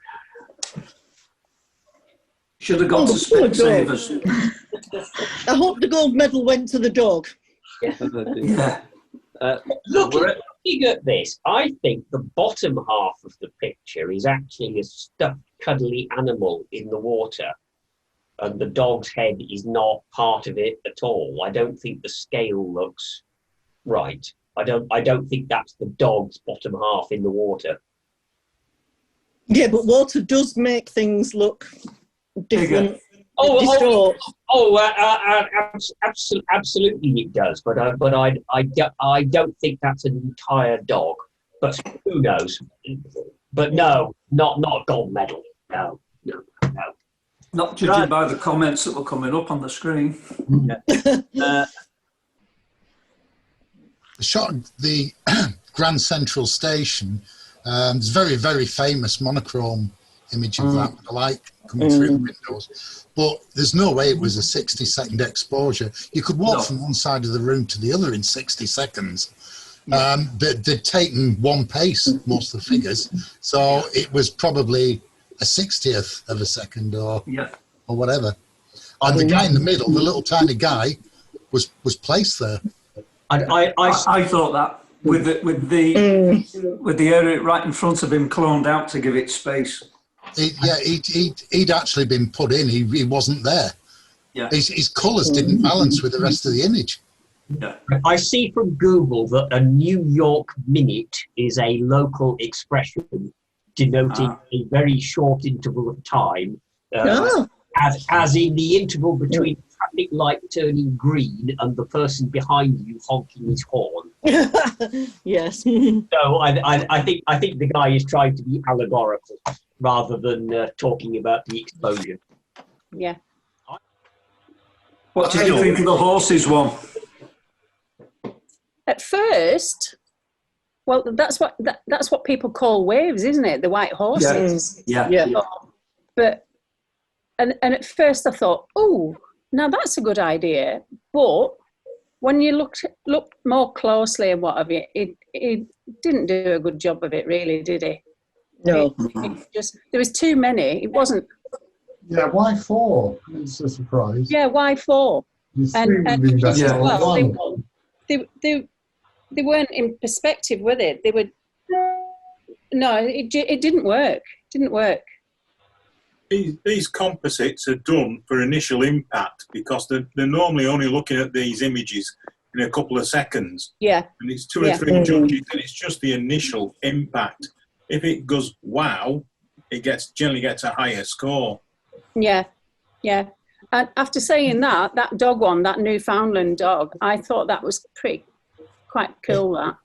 Should have got to Specsavers. I hope the gold medal went to the dog. Yeah. Looking at this, I think the bottom half of the picture is actually a stuffed, cuddly animal in the water, and the dog's head is not part of it at all. I don't think the scale looks right. I don't think that's the dog's bottom half in the water. Yeah, but water does make things look different. Absolutely it does. But I don't think that's an entire dog. But who knows? But no, not a gold medal. No. Not judging by the comments that were coming up on the screen. The shot of the Grand Central Station, there's a very, very famous monochrome image of that with the light coming through the windows. But there's no way it was a 60-second exposure. You could walk from one side of the room to the other in 60 seconds. They'd taken one pace, most of the figures. So it was probably a 60th of a second or whatever. And the guy in the middle, the little tiny guy, was placed there. I thought that with the area right in front of him cloned out to give it space. He'd actually been put in. He wasn't there. Yeah. His colours didn't balance with the rest of the image. Yeah. I see from Google that a New York minute is a local expression denoting a very short interval of time, as in the interval between traffic light turning green and the person behind you honking his horn. Yes. So I think the guy is trying to be allegorical rather than talking about the exposure. Yeah. What did you think of the horses one? At first, well, that's what people call waves, isn't it? The white horses. Yeah. But and at first I thought, oh, now that's a good idea. But when you looked more closely and what have you, it didn't do a good job of it, really, did it? No. It just there was too many. It wasn't. Yeah, why 4? It's a surprise. Yeah, why 4? And well, they weren't in perspective with it. They were. No, it didn't work. Didn't work. These composites are done for initial impact because they're normally only looking at these images in a couple of seconds. Yeah. And it's 2 or 3 judges, and it's just the initial impact. If it goes wow, it generally gets a higher score. Yeah. And after saying that dog one, that Newfoundland dog, I thought that was quite cool. That.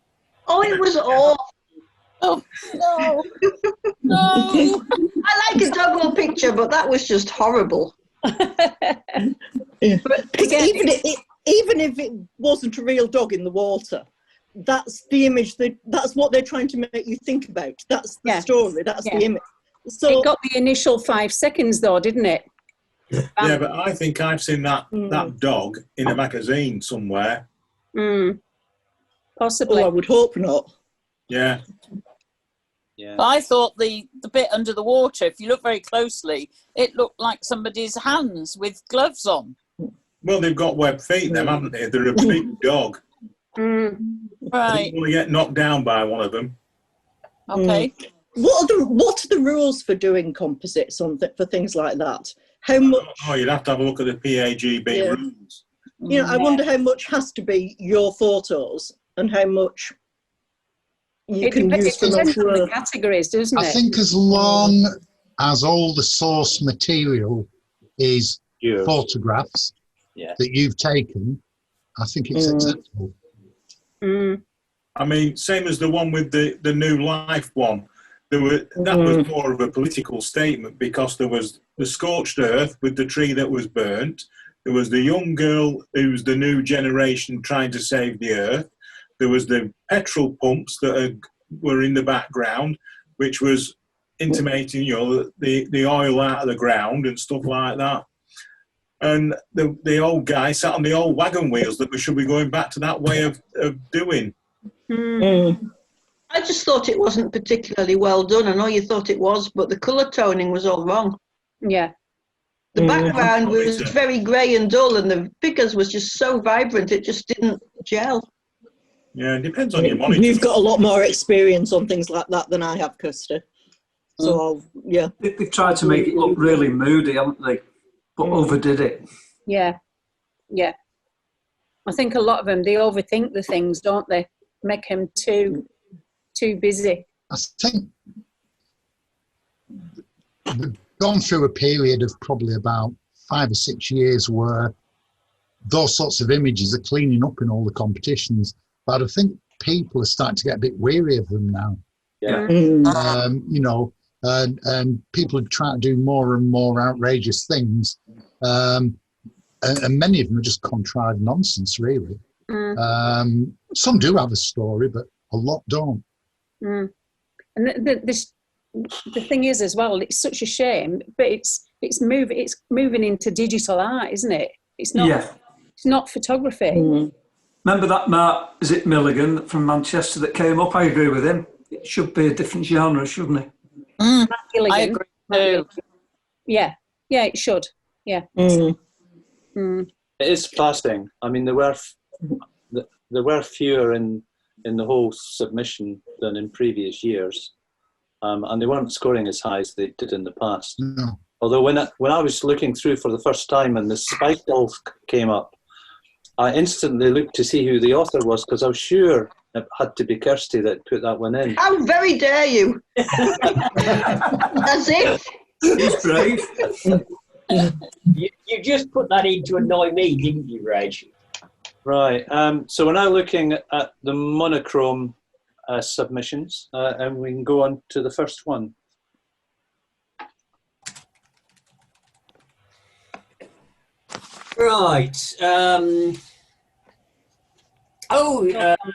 Oh, it was awful. Oh no, no! I like a doggo picture, but that was just horrible. But even if it wasn't a real dog in the water, that's the image. That's what they're trying to make you think about. That's the story. That's the image. So it got the initial 5 seconds, though, didn't it? Yeah, but I think I've seen that dog in a magazine somewhere. Possibly. I would hope not. Yeah. Yeah. I thought the bit under the water, if you look very closely, it looked like somebody's hands with gloves on. Well, they've got web feet, them, haven't they? They're a big dog. Right. You want to get knocked down by one of them. Okay. What are the rules for doing composites for things like that? How much? Oh, you'd have to have a look at the PAGB rules. You know, I wonder how much has to be your photos and how much you can use for depends on the work. categories, doesn't it? I think as long as all the source material is photographs that you've taken, I think it's acceptable. I mean, same as the one with the New Life one. That was more of a political statement, because there was the scorched earth with the tree that was burnt. There was the young girl who's the new generation trying to save the earth. There was the petrol pumps that were in the background, which was intimating, the oil out of the ground and stuff like that. And the old guy sat on the old wagon wheels that we should be going back to that way of doing. I just thought it wasn't particularly well done. I know you thought it was, but the colour toning was all wrong. Yeah. The background was very grey and dull, and the figures was just so vibrant, it just didn't gel. Yeah, it depends on your monitor. You've got a lot more experience on things like that than I have, Kirsty. So, yeah. They've tried to make it look really moody, haven't they? But overdid it. Yeah. Yeah. I think a lot of them, they overthink the things, don't they? Make them too busy. I think we've gone through a period of probably about 5 or 6 years where those sorts of images are cleaning up in all the competitions, but I think people are starting to get a bit weary of them now. Yeah. And people are trying to do more and more outrageous things, and many of them are just contrived nonsense, really. Some do have a story, but a lot don't. And the thing is, as well, it's such a shame, but it's moving into digital art, isn't it? It's not. Yeah. It's not photography. Remember that Mark, is it Milligan from Manchester that came up? I agree with him. It should be a different genre, shouldn't it? I agree too. Yeah, it should. Yeah. It is passing. I mean, there were fewer in the whole submission than in previous years, and they weren't scoring as high as they did in the past. No. Although when I was looking through for the first time and the spike elf came up, I instantly looked to see who the author was, because I was sure it had to be Kirsty that put that one in. How very dare you! That's it. He's brave. You just put that in to annoy me, didn't you, Reg? Right. So we're now looking at the monochrome submissions, and we can go on to the first one. Right.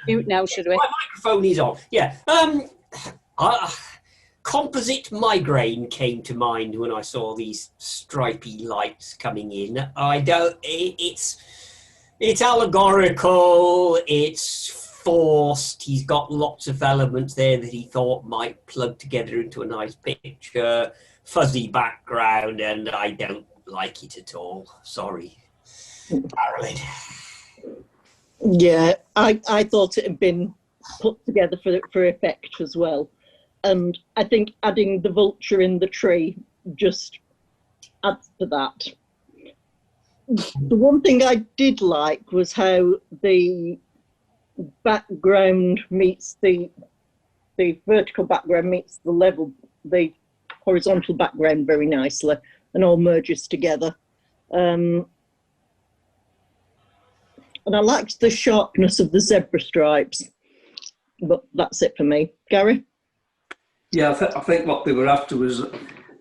Mute now, should we? My microphone is on. Yeah. Composite migraine came to mind when I saw these stripy lights coming in. It's allegorical, it's forced, he's got lots of elements there that he thought might plug together into a nice picture, fuzzy background, and I don't like it at all. Sorry, Carolyn. Yeah, I thought it had been put together for effect as well. And I think adding the vulture in the tree just adds to that. The one thing I did like was how the background meets the vertical background meets the horizontal background very nicely, and all merges together. And I liked the sharpness of the zebra stripes, but that's it for me. Gary? Yeah, I think what they were after was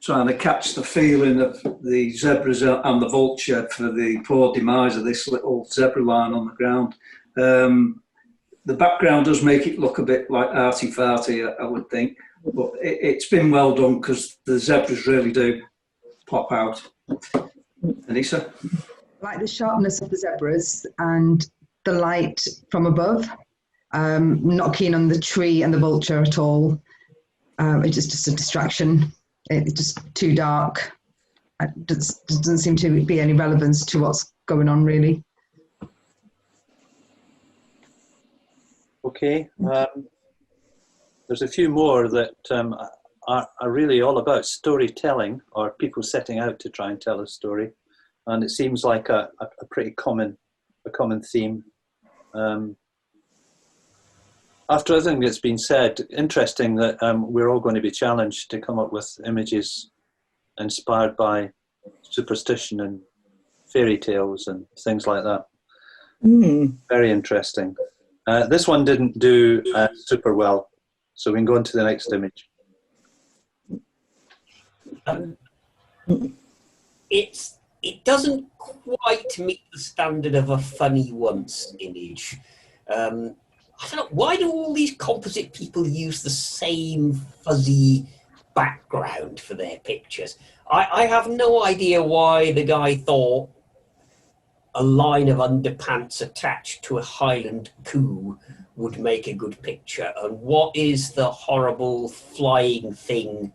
trying to catch the feeling of the zebras and the vulture for the poor demise of this little zebra line on the ground. The background does make it look a bit like arty-farty, I would think, but it's been well done, because the zebras really do pop out. Aneesa? I like the sharpness of the zebras and the light from above. Not keen on the tree and the vulture at all. It's just a distraction. It's just too dark. It doesn't seem to be any relevance to what's going on, really. Okay. there's a few more that are really all about storytelling, or people setting out to try and tell a story, and it seems like a pretty common theme. After everything that's been said, interesting that we're all going to be challenged to come up with images inspired by superstition and fairy tales and things like that. Very interesting. This one didn't do super well, so we can go on to the next image. It doesn't quite meet the standard of a funny once image. I don't know, why do all these composite people use the same fuzzy background for their pictures? I have no idea why the guy thought a line of underpants attached to a Highland coo would make a good picture, and what is the horrible flying thing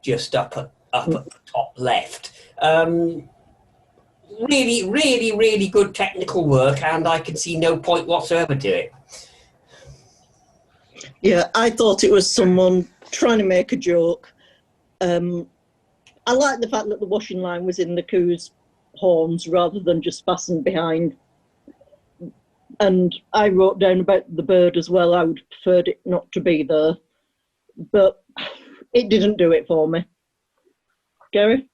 just up at the top left. Really good technical work, and I can see no point whatsoever to it. Yeah, I thought it was someone trying to make a joke. I like the fact that the washing line was in the coo's horns rather than just fastened behind. And I wrote down about the bird as well. I would have preferred it not to be there, but it didn't do it for me. Gary?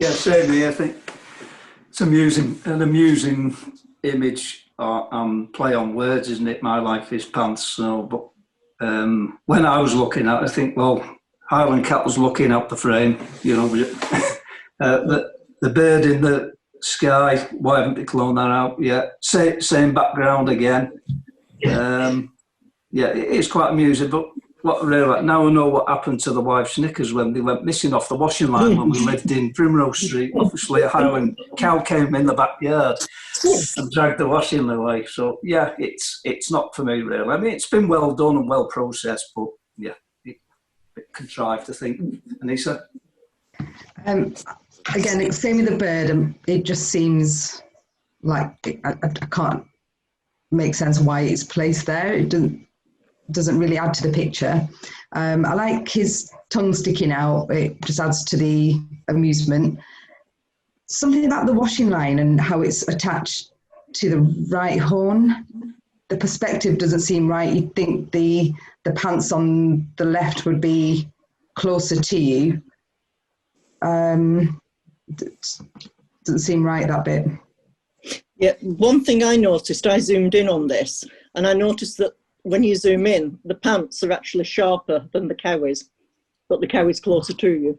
Yeah, same here. I think it's an amusing image or play on words, isn't it? My life is pants. So, but when I was looking at it, I think, well, Highland Cat was looking up the frame, you know. The bird in the sky, why haven't they cloned that out? Yeah, same background again. Yeah, it is quite amusing, but what really, now I know what happened to the wife's knickers when they went missing off the washing line when we lived in Primrose Street. Obviously, a Highland cow came in the backyard and dragged the washing away. So, yeah, it's not for me, really. I mean, it's been well done and well processed, but, yeah, a bit contrived, I think. Aneesa? Again, same with the bird. It just seems like I can't make sense why it's placed there. It doesn't really add to the picture. I like his tongue sticking out. It just adds to the amusement. Something about the washing line and how it's attached to the right horn. The perspective doesn't seem right. You'd think the pants on the left would be closer to you. Doesn't seem right, that bit. Yeah, one thing I noticed, I zoomed in on this, and I noticed that when you zoom in, the pants are actually sharper than the cow is, but the cow is closer to you.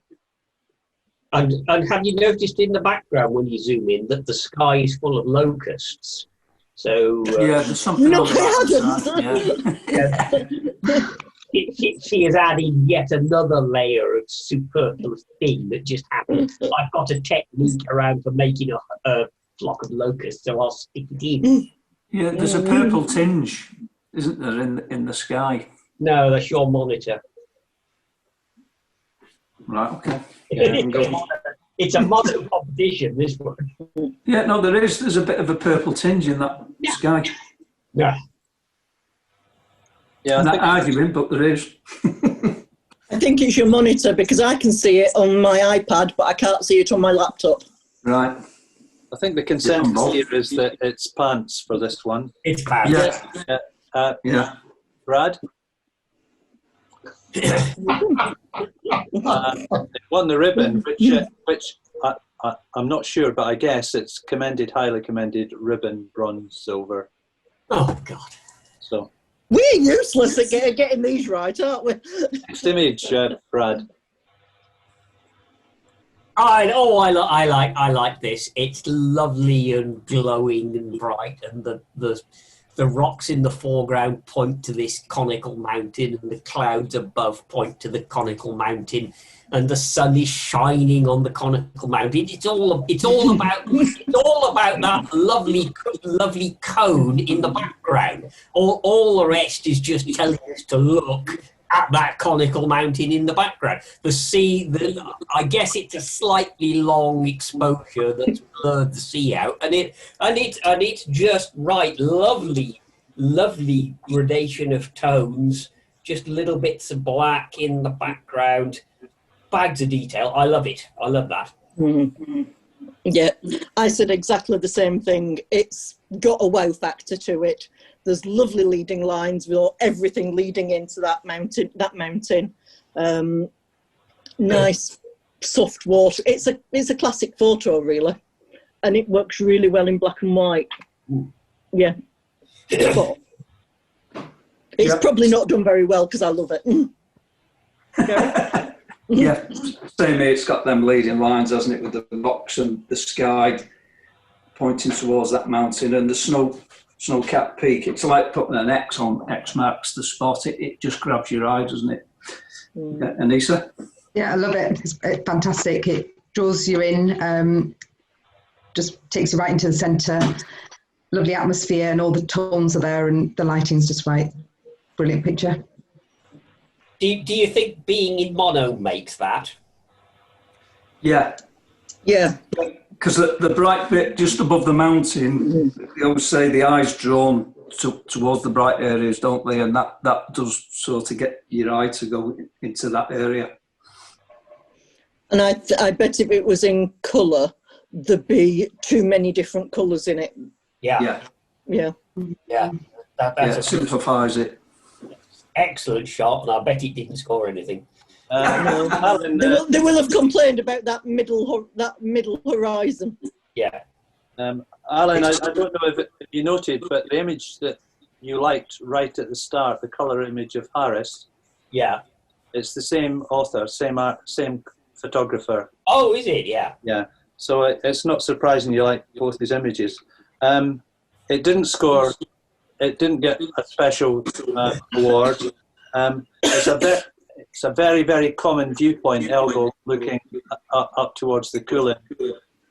And have you noticed in the background when you zoom in that the sky is full of locusts? So yeah, there's something. No, I hadn't. She has added yet another layer of superfluous thing that just happened. I've got a technique around for making a flock of locusts, so I'll stick it in. Yeah, there's a purple tinge, isn't there, in the sky? No, that's your monitor. Right, okay. It's a modern competition, this one. Yeah, no, there's a bit of a purple tinge in that sky. Yeah. Yeah, I'm not arguing, but there is. I think it's your monitor because I can see it on my iPad, but I can't see it on my laptop. Right. I think the consensus here is that it's pants for this one. It's pants. Yeah. Yeah. Brad? It won the ribbon, which I'm not sure, but I guess it's commended, highly commended, ribbon, bronze, silver. Oh, God. So we're useless at getting these right, aren't we? next image, Brad. I like this. It's lovely and glowing and bright, and the rocks in the foreground point to this conical mountain, and the clouds above point to the conical mountain, and the sun is shining on the conical mountain. It's all about that lovely cone in the background. All the rest is just telling us to look at that conical mountain in the background. The sea, I guess it's a slightly long exposure that's blurred the sea out, and it's just right, lovely gradation of tones, just little bits of black in the background, bags of detail. I love it. I love that. Mm-hmm. Yeah, I said exactly the same thing. It's got a wow factor to it. There's lovely leading lines with everything leading into that mountain. Nice soft water. It's a classic photo, really, and it works really well in black and white. Yeah, but it's probably not done very well because I love it. Yeah, same here. It's got them leading lines, hasn't it, with the rocks and the sky pointing towards that mountain and the snow-capped peak. It's like putting an X on X marks the spot. It just grabs your eye, doesn't it? Aneesa? Yeah, I love it. It's fantastic. It draws you in, just takes you right into the centre. Lovely atmosphere, and all the tones are there, and the lighting's just right. Brilliant picture. Do you think being in mono makes that? Yeah. Yeah. Because the bright bit just above the mountain, they always say the eye's drawn towards the bright areas, don't they? And that does sort of get your eye to go into that area. And I bet if it was in colour, there'd be too many different colours in it. Yeah. That simplifies it. Excellent shot, and I bet it didn't score anything. Alan, they will have complained about that middle horizon. Yeah. Alan, I don't know if you noted, but the image that you liked right at the start, the colour image of Harris. Yeah. It's the same author, same photographer. Oh, is it? Yeah. Yeah. So it's not surprising you like both his images. It didn't score. It didn't get a special award. It's a very, very common viewpoint, elbow looking up towards the Coolin.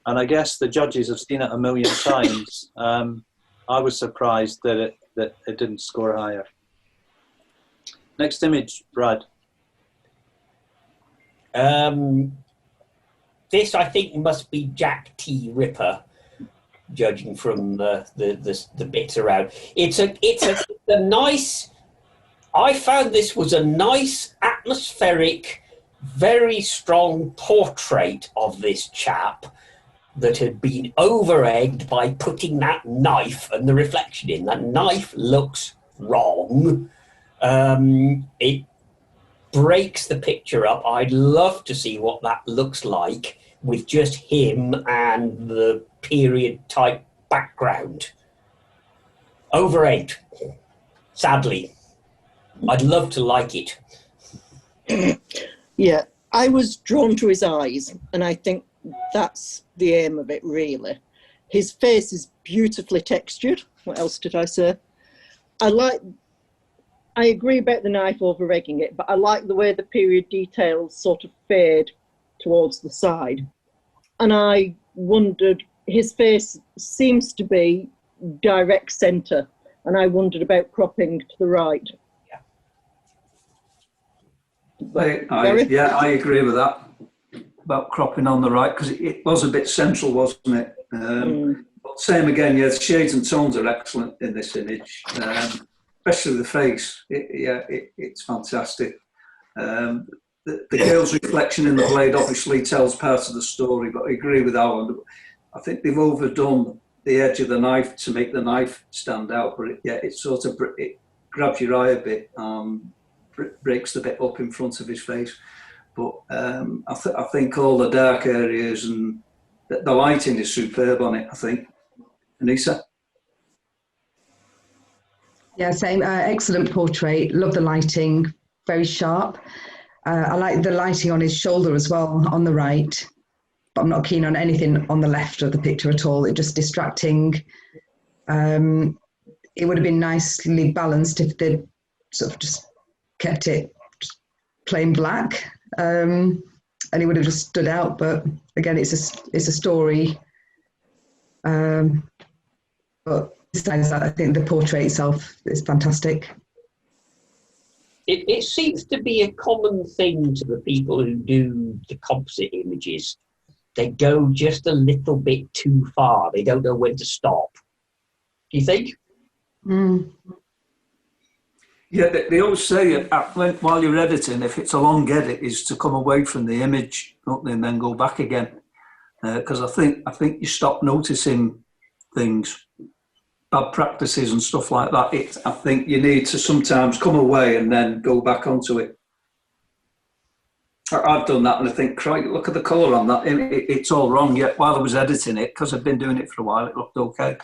And I guess the judges have seen it a million times. I was surprised that it didn't score higher. Next image, Brad. This, I think, must be Jack T. Ripper, judging from the bits around. It's a nice. I found this was a nice, atmospheric, very strong portrait of this chap that had been over-egged by putting that knife and the reflection in. That knife looks wrong. It breaks the picture up. I'd love to see what that looks like with just him and the period type background. Over-egged, sadly. I'd love to like it. Yeah, I was drawn to his eyes, and I think that's the aim of it, really. His face is beautifully textured. What else did I say? I agree about the knife over-egging it, but I like the way the period details sort of fade towards the side. And I wondered, his face seems to be direct centre, and I wondered about cropping to the right. I agree with that about cropping on the right, because it was a bit central, wasn't it? But same again, yeah, the shades and tones are excellent in this image, especially the face. It's fantastic. The girl's reflection in the blade obviously tells part of the story, but I agree with Alan. I think they've overdone the edge of the knife to make the knife stand out, but it sort of it grabs your eye a bit. Breaks the bit up in front of his face, but I think all the dark areas and the lighting is superb on it. I think. Aneesa? Yeah, same. Excellent portrait. Love the lighting. Very sharp. I like the lighting on his shoulder as well, on the right, but I'm not keen on anything on the left of the picture at all. It's just distracting. It would have been nicely balanced if they'd sort of just kept it plain black, and it would have just stood out. But again, it's a story. But besides that, I think the portrait itself is fantastic. It seems to be a common thing to the people who do the composite images. They go just a little bit too far. They don't know when to stop. Do you think? Yeah, they always say while you're editing, if it's a long edit, is to come away from the image, don't they, and then go back again. Because I think you stop noticing things, bad practices and stuff like that. I think you need to sometimes come away and then go back onto it. I've done that, and I think, crikey, look at the colour on that. It's all wrong. Yet while I was editing it, because I've been doing it for a while, it looked okay.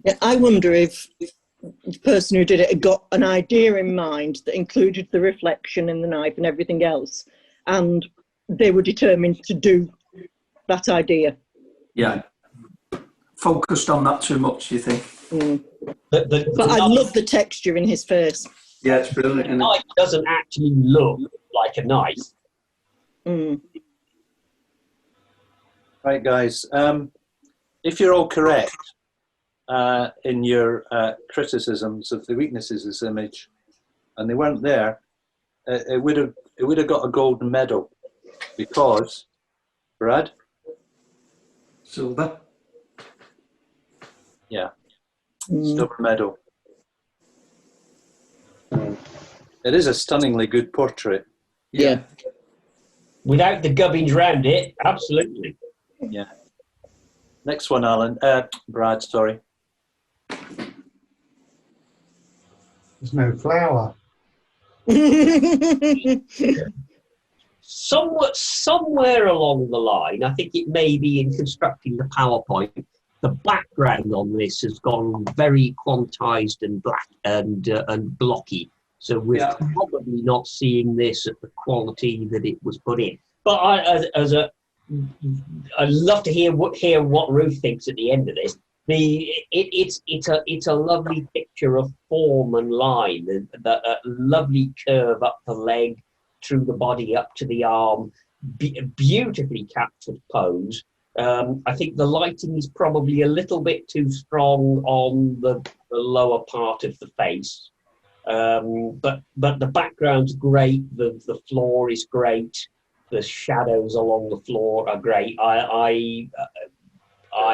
Yeah, I wonder if the person who did it had got an idea in mind that included the reflection in the knife and everything else, and they were determined to do that idea. Yeah. Focused on that too much, do you think? Mm. But I love the texture in his face. Yeah, it's brilliant. The knife doesn't actually look like a knife. Mm. Right, guys. If you're all correct in your criticisms of the weaknesses of this image, and they weren't there, it would have got a golden medal, because Brad. Silver. Yeah. Silver medal. It is a stunningly good portrait. Yeah. Without the gubbins round it, absolutely. Yeah. Next one, Alan. Brad, sorry. There's no flower. Somewhere along the line, I think it may be in constructing the PowerPoint, the background on this has gone very quantized and black and blocky. So we're probably not seeing this at the quality that it was put in. But I'd love to hear what Ruth thinks at the end of this. It's a lovely picture of form and line, the lovely curve up the leg, through the body, up to the arm, beautifully captured pose. I think the lighting is probably a little bit too strong on the lower part of the face. But the background's great, the floor is great, the shadows along the floor are great. I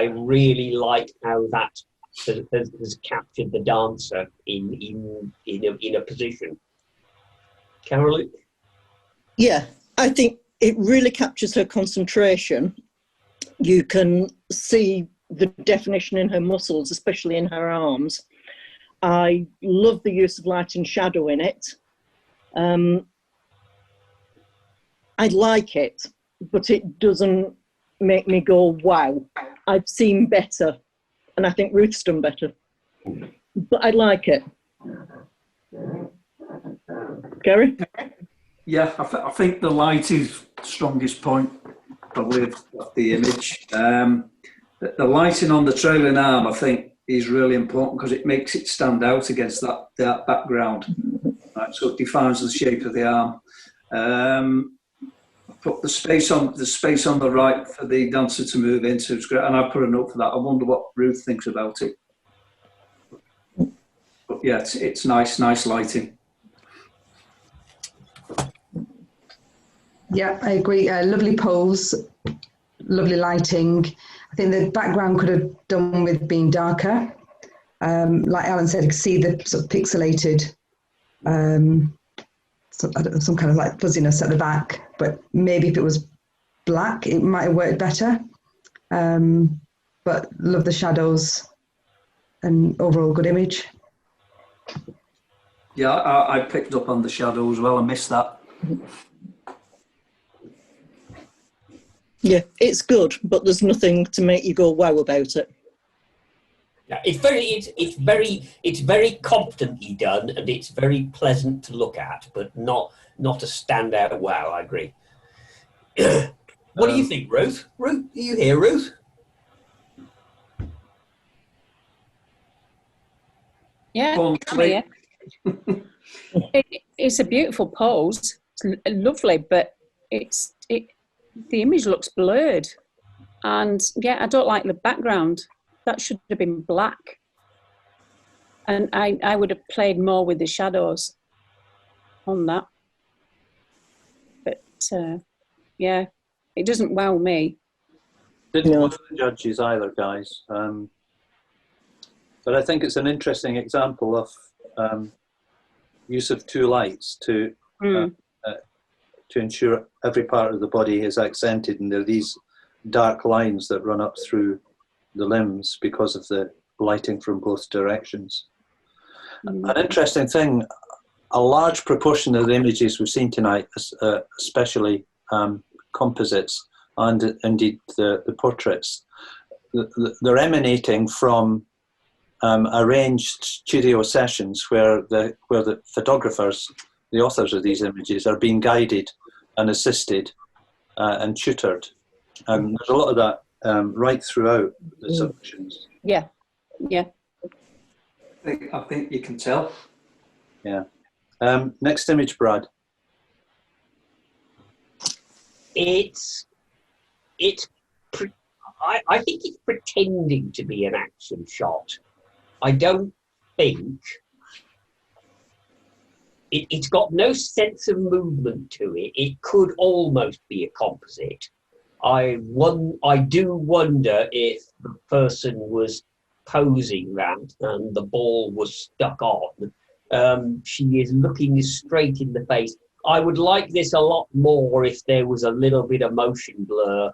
really like how that has captured the dancer in a position. Carolyn? Yeah, I think it really captures her concentration. You can see the definition in her muscles, especially in her arms. I love the use of light and shadow in it. I like it, but it doesn't make me go, wow. I've seen better, and I think Ruth's done better. But I like it. Gary? Yeah, I think the light is the strongest point, probably, of the image. The lighting on the trailing arm, I think, is really important because it makes it stand out against that background. Right, so it defines the shape of the arm. Put the space on the right for the dancer to move into. It's great, and I put a note for that. I wonder what Ruth thinks about it. But yeah, it's nice lighting. Yeah, I agree. Lovely pose, lovely lighting. I think the background could have done with being darker. Like Alan said, you can see the sort of pixelated, some kind of like fuzziness at the back. But maybe if it was black, it might have worked better. But love the shadows and overall good image. Yeah, I picked up on the shadow as well. I missed that. Yeah, it's good, but there's nothing to make you go wow about it. Yeah, it's very competently done, and it's very pleasant to look at, but not a standout wow. I agree. What do you think, Ruth? Ruth, are you here, Ruth? Yeah, I'm here. It's a beautiful pose. It's lovely, but the image looks blurred, and yeah, I don't like the background. That should have been black, and I would have played more with the shadows on that. But yeah, it doesn't wow me. Didn't want the judges either, guys. But I think it's an interesting example of use of two lights to ensure every part of the body is accented, and there are these dark lines that run up through the limbs because of the lighting from both directions. An interesting thing, a large proportion of the images we've seen tonight, especially composites and indeed the portraits, they're emanating from arranged studio sessions where the photographers, the authors of these images, are being guided and assisted and tutored. And there's a lot of that right throughout the submissions. Yeah, yeah. I think you can tell. Yeah. Next image, Brad. I think it's pretending to be an action shot. I don't think it's got no sense of movement to it. It could almost be a composite. I do wonder if the person was posing that and the ball was stuck on. She is looking straight in the face. I would like this a lot more if there was a little bit of motion blur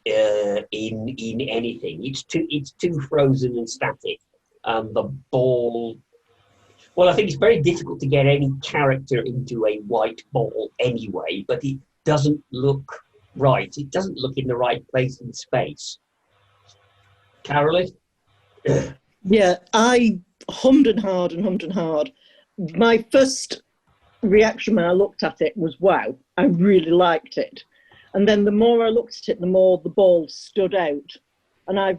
in anything. It's too frozen and static. The ball. Well, I think it's very difficult to get any character into a white ball anyway, but it doesn't look right. It doesn't look in the right place in space. Carolyn? Yeah, I hummed and hard. My first reaction when I looked at it was, wow, I really liked it. And then the more I looked at it, the more the ball stood out. And I've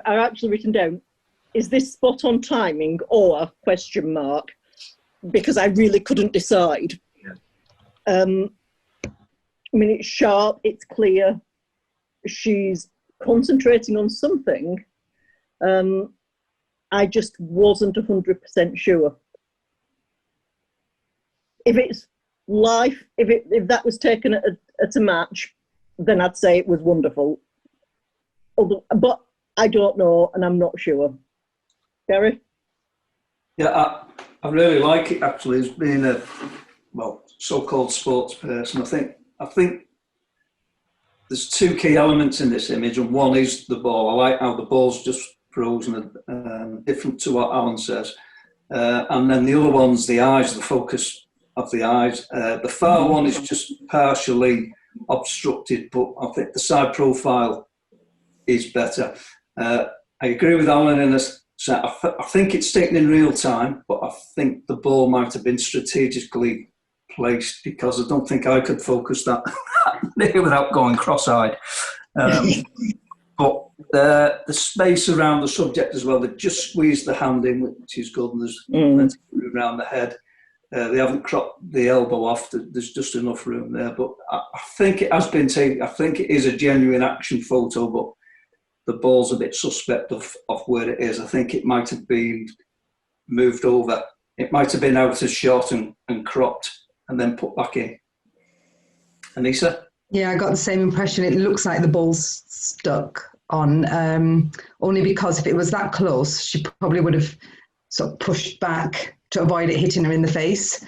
actually written down, is this spot on timing or question mark? Because I really couldn't decide. I mean, it's sharp, it's clear. She's concentrating on something. I just wasn't 100% sure. If it's life, if that was taken at a match, then I'd say it was wonderful. But I don't know, and I'm not sure. Gary? Yeah, I really like it actually, as being a so-called sports person. I think there's two key elements in this image, and one is the ball. I like how the ball's just frozen, different to what Alan says. And then the other one's the eyes, the focus of the eyes. The far one is just partially obstructed, but I think the side profile is better. I agree with Alan in this. So I think it's taken in real time, but I think the ball might have been strategically placed because I don't think I could focus that near without going cross-eyed. But the space around the subject as well, they've just squeezed the hand in, which is good, and there's plenty of room around the head. They haven't cropped the elbow off, there's just enough room there. But I think it has been taken, I think it is a genuine action photo, but the ball's a bit suspect of where it is. I think it might have been moved over. It might have been out of shot and cropped and then put back in. Aneesa? Yeah, I got the same impression. It looks like the ball's stuck on, only because if it was that close, she probably would have sort of pushed back to avoid it hitting her in the face.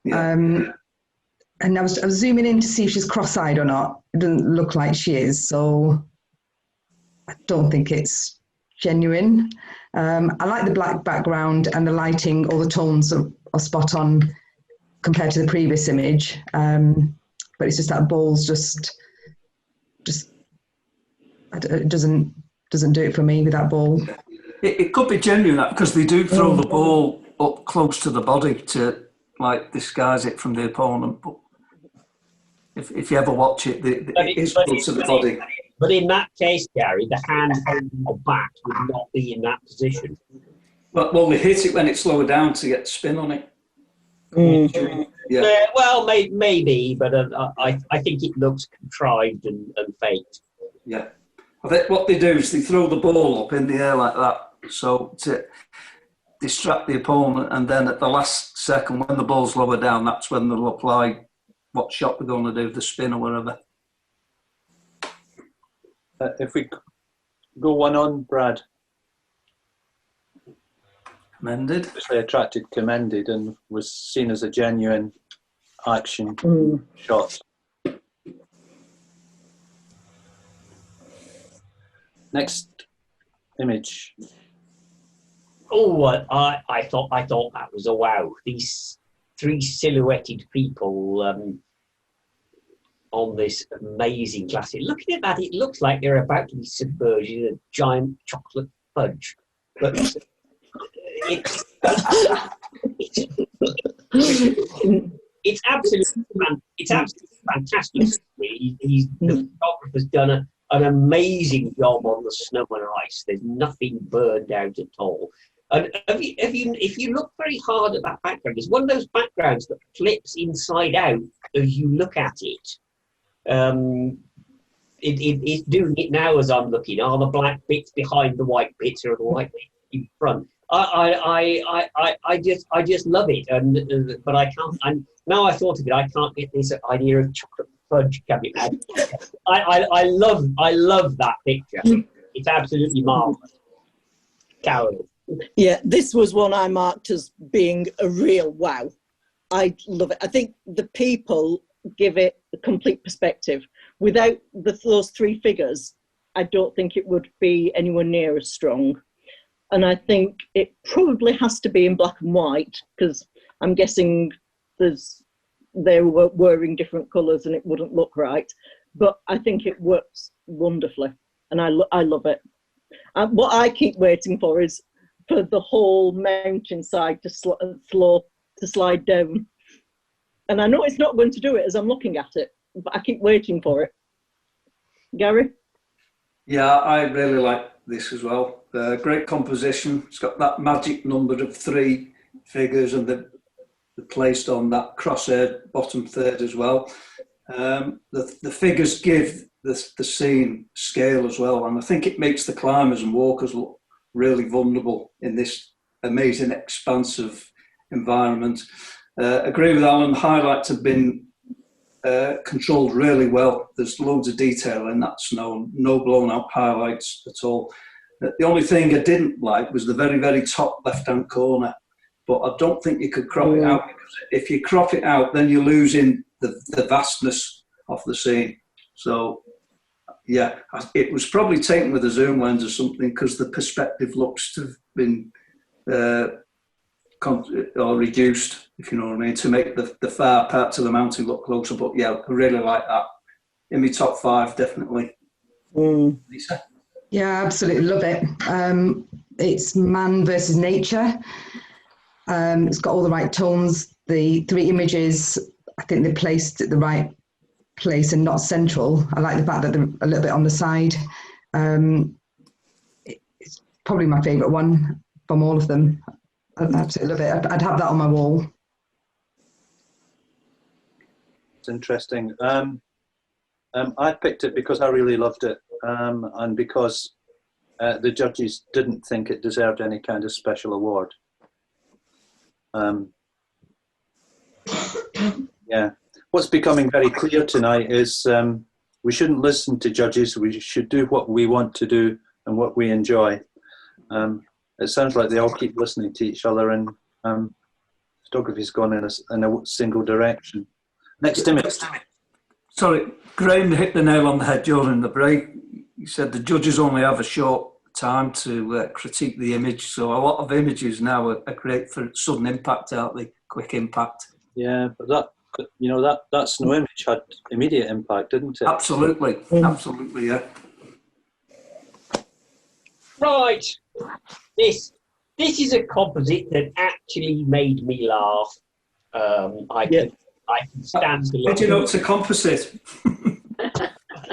Yeah. And I was zooming in to see if she's cross-eyed or not. It doesn't look like she is, so I don't think it's genuine. I like the black background and the lighting, all the tones are spot on compared to the previous image. But it's just that ball's just it doesn't do it for me with that ball. It could be genuine because they do throw the ball up close to the body to like disguise it from the opponent. But if you ever watch it, it is close to the body. But in that case, Gary, the hand holding the bat would not be in that position. Well, they hit it when it's lower down to get spin on it. Yeah. Well, maybe, but I think it looks contrived and faked. Yeah. I think what they do is they throw the ball up in the air like that, so to distract the opponent, and then at the last second, when the ball's lower down, that's when they'll apply what shot they're going to do, the spin or whatever. If we go one on, Brad. Commended. Obviously attracted, commended, and was seen as a genuine action shot. Next image. Oh, I thought that was a wow. These three silhouetted people on this amazing glacier. Looking at that, it looks like they're about to be submerged in a giant chocolate fudge. But it's absolutely fantastic. Really. The photographer's done an amazing job on the snow and ice. There's nothing burned out at all. And if you look very hard at that background, it's one of those backgrounds that flips inside out as you look at it. It's doing it now as I'm looking. Are the black bits behind the white bits, or the white bits in front? I just love it, but I can't. And now I thought of it, I can't get this idea of chocolate fudge coming out. I love that picture. It's absolutely marvelous. Carolyn. Yeah, this was one I marked as being a real wow. I love it. I think the people give it a complete perspective. Without those three figures, I don't think it would be anywhere near as strong. And I think it probably has to be in black and white, because I'm guessing they were wearing different colours and it wouldn't look right. But I think it works wonderfully, and I love it. What I keep waiting for is for the whole mountainside to slide down. And I know it's not going to do it as I'm looking at it, but I keep waiting for it. Gary? Yeah, I really like this as well. Great composition. It's got that magic number of three figures, and they're placed on that crosshair bottom third as well. The figures give the scene scale as well, and I think it makes the climbers and walkers look really vulnerable in this amazing expansive environment. Agree with Alan, highlights have been controlled really well. There's loads of detail in that snow, no blown out highlights at all. The only thing I didn't like was the very, very top left-hand corner, but I don't think you could crop it out, because if you crop it out, then you're losing the vastness of the scene. So, yeah, it was probably taken with a zoom lens or something, because the perspective looks to have been or reduced, if you know what I mean, to make the far parts of the mountain look closer. But yeah, I really like that. In my top 5, definitely. Lisa? Yeah, absolutely love it. It's man versus nature. It's got all the right tones. The three images, I think they're placed at the right place and not central. I like the fact that they're a little bit on the side. It's probably my favourite one from all of them. I absolutely love it. I'd have that on my wall. It's interesting. I picked it because I really loved it, and because the judges didn't think it deserved any kind of special award. Yeah. What's becoming very clear tonight is we shouldn't listen to judges. We should do what we want to do and what we enjoy. It sounds like they all keep listening to each other, and photography's gone in a single direction. Next image. Sorry, Graham hit the nail on the head during the break. He said the judges only have a short time to critique the image, so a lot of images now are great for sudden impact, aren't they? Quick impact. Yeah, but that snow image had immediate impact, didn't it? Absolutely, absolutely, yeah. Right, this is a composite that actually made me laugh. I can stand to look. How do you know it's a composite?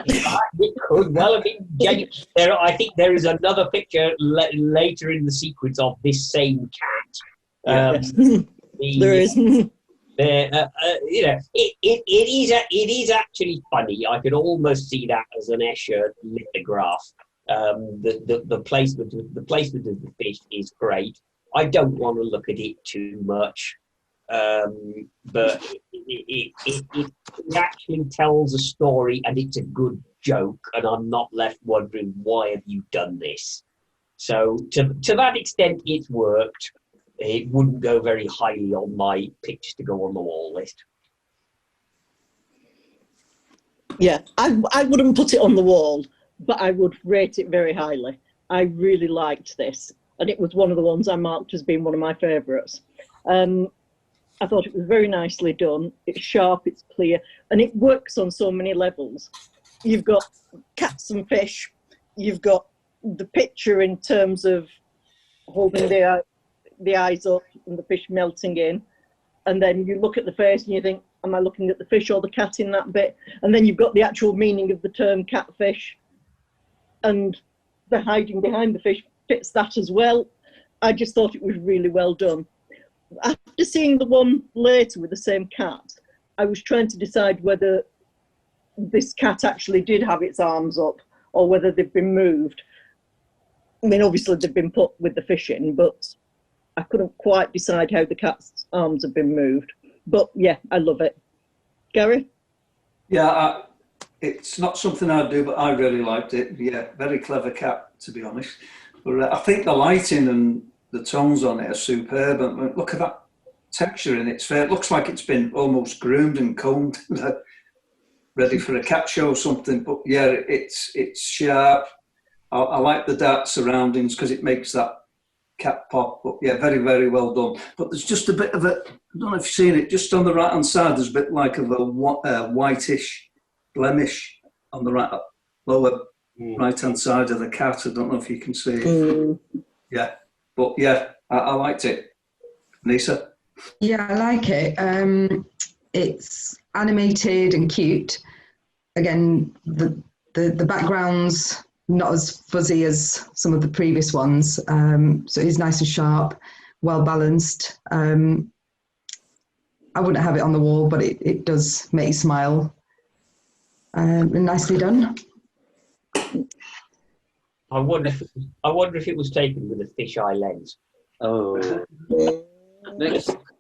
It could well have been genuine. I think there is another picture later in the sequence of this same cat. There is. It is actually funny. I could almost see that as an Escher lithograph. The placement of the fish is great. I don't want to look at it too much, but it actually tells a story, and it's a good joke, and I'm not left wondering why have you done this. So to that extent, it's worked. it wouldn't go very highly on my pictures to go on the wall list. Yeah, I wouldn't put it on the wall, but I would rate it very highly. I really liked this, and it was one of the ones I marked as being one of my favourites. I thought it was very nicely done. It's sharp, it's clear, and it works on so many levels. You've got cats and fish, you've got the picture in terms of holding the eyes up and the fish melting in, and then you look at the face and you think, am I looking at the fish or the cat in that bit? And then you've got the actual meaning of the term catfish, and the hiding behind the fish fits that as well. I just thought it was really well done. After seeing the one later with the same cat, I was trying to decide whether this cat actually did have its arms up or whether they've been moved. I mean, obviously they've been put with the fish in, but I couldn't quite decide how the cat's arms have been moved. But yeah, I love it. Gary? Yeah, it's not something I do, but I really liked it. Yeah, very clever cat, to be honest. But I think the lighting and the tones on it are superb. And look at that texture in its face. It looks like it's been almost groomed and combed, ready for a cat show or something. But yeah, it's sharp. I like the dark surroundings because it makes that cat pop. But yeah, very, very well done. But there's just a bit of a, I don't know if you've seen it, just on the right hand side, there's a bit like of a whitish blemish on the right, lower right hand side of the cat. I don't know if you can see it. Yeah, but yeah, I liked it. Aneesa? Yeah, I like it. It's animated and cute. Again, the background's not as fuzzy as some of the previous ones, so it's nice and sharp, well balanced. I wouldn't have it on the wall, but it does make you smile. And nicely done. I wonder if it was taken with a fisheye lens. Oh.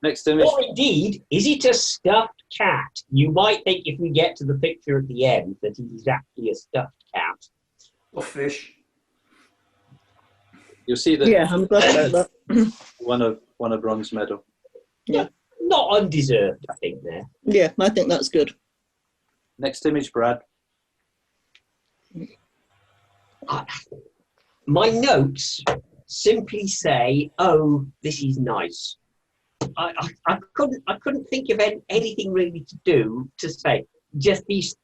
Next image. Or indeed, is it a stuffed cat? You might think if we get to the picture at the end that it is actually a stuffed cat. Or fish. You'll see that. Yeah, I'm glad about that. won a bronze medal. Yeah. Not undeserved, I think, there. Yeah, I think that's good. Next image, Brad. My notes simply say, "Oh, this is nice." I couldn't think of anything really to do to say. Just these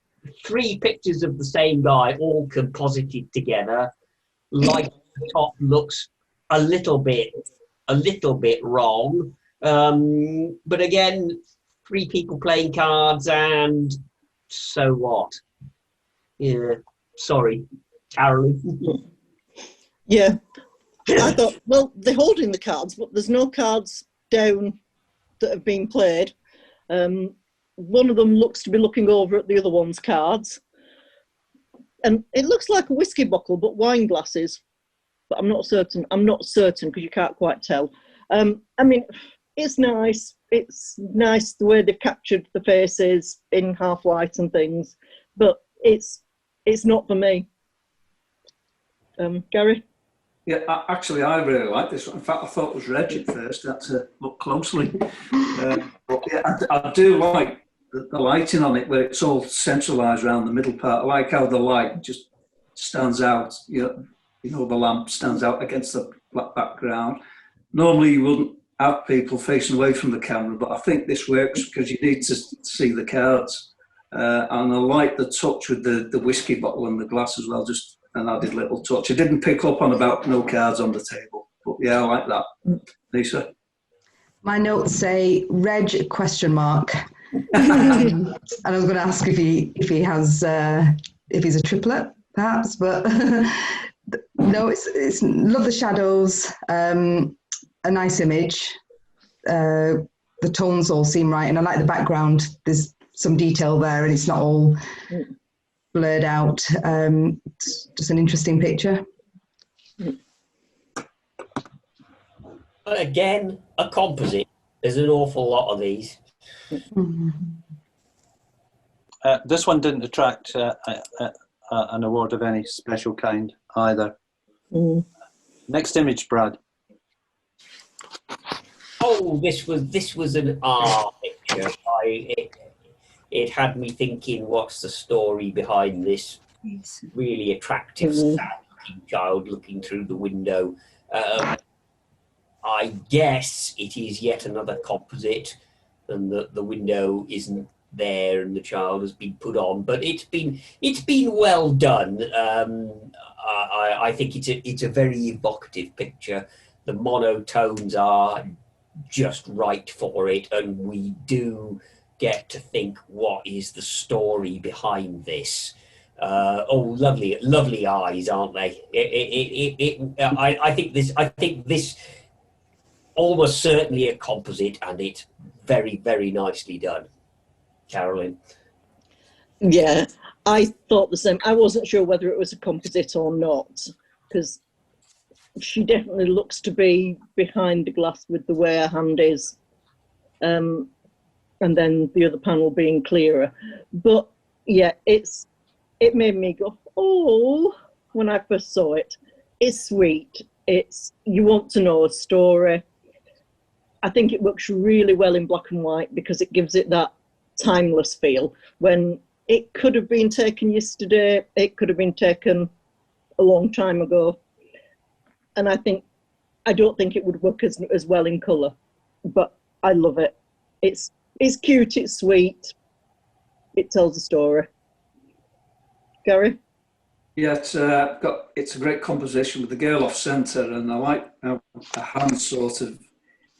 three pictures of the same guy all composited together. Like the top looks a little bit wrong, but again, three people playing cards, and so what? Yeah, sorry, Carolyn. Yeah, I thought, well, they're holding the cards, but there's no cards down that have been played. One of them looks to be looking over at the other one's cards, and it looks like a whiskey bottle, but wine glasses. But I'm not certain because you can't quite tell. I mean, it's nice. It's nice the way they've captured the faces in half light and things, but it's not for me. Gary? Yeah, actually, I really like this one. In fact, I thought it was Reg at first. I had to look closely. But yeah, I do like the lighting on it, where it's all centralised around the middle part. I like how the light just stands out. You know, the lamp stands out against the black background. Normally, you wouldn't have people facing away from the camera, but I think this works because you need to see the cards. And I like the touch with the whiskey bottle and the glass as well, just an added little touch. I didn't pick up on about no cards on the table, but yeah, I like that. Lisa? My notes say Reg ? And I was going to ask if he has if he's a triplet, perhaps, but no, it's love the shadows. A nice image. The tones all seem right, and I like the background. There's some detail there, and it's not all blurred out. It's just an interesting picture. But again, a composite. There's an awful lot of these. This one didn't attract an award of any special kind either. Next image, Brad. told this was an art picture, it had me thinking, what's the story behind this really attractive, sad-looking child looking through the window? I guess it is yet another composite, and the window isn't there, and the child has been put on. But it's been well done. I think it's a very evocative picture. The monotones are just right for it, and we do get to think, what is the story behind this? Oh, lovely eyes, aren't they? I think this almost certainly a composite, and it's very, very nicely done. Carolyn. Yeah, I thought the same. I wasn't sure whether it was a composite or not, because she definitely looks to be behind the glass with the way her hand is, and then the other panel being clearer. But yeah, it made me go, oh, when I first saw it. It's sweet. You want to know a story. I think it works really well in black and white because it gives it that timeless feel, when it could have been taken yesterday, it could have been taken a long time ago. And I don't think it would work as well in colour, but I love it. It's cute, it's sweet, it tells a story. Gary? Yeah, it's a great composition with the girl off centre, and I like how the hand sort of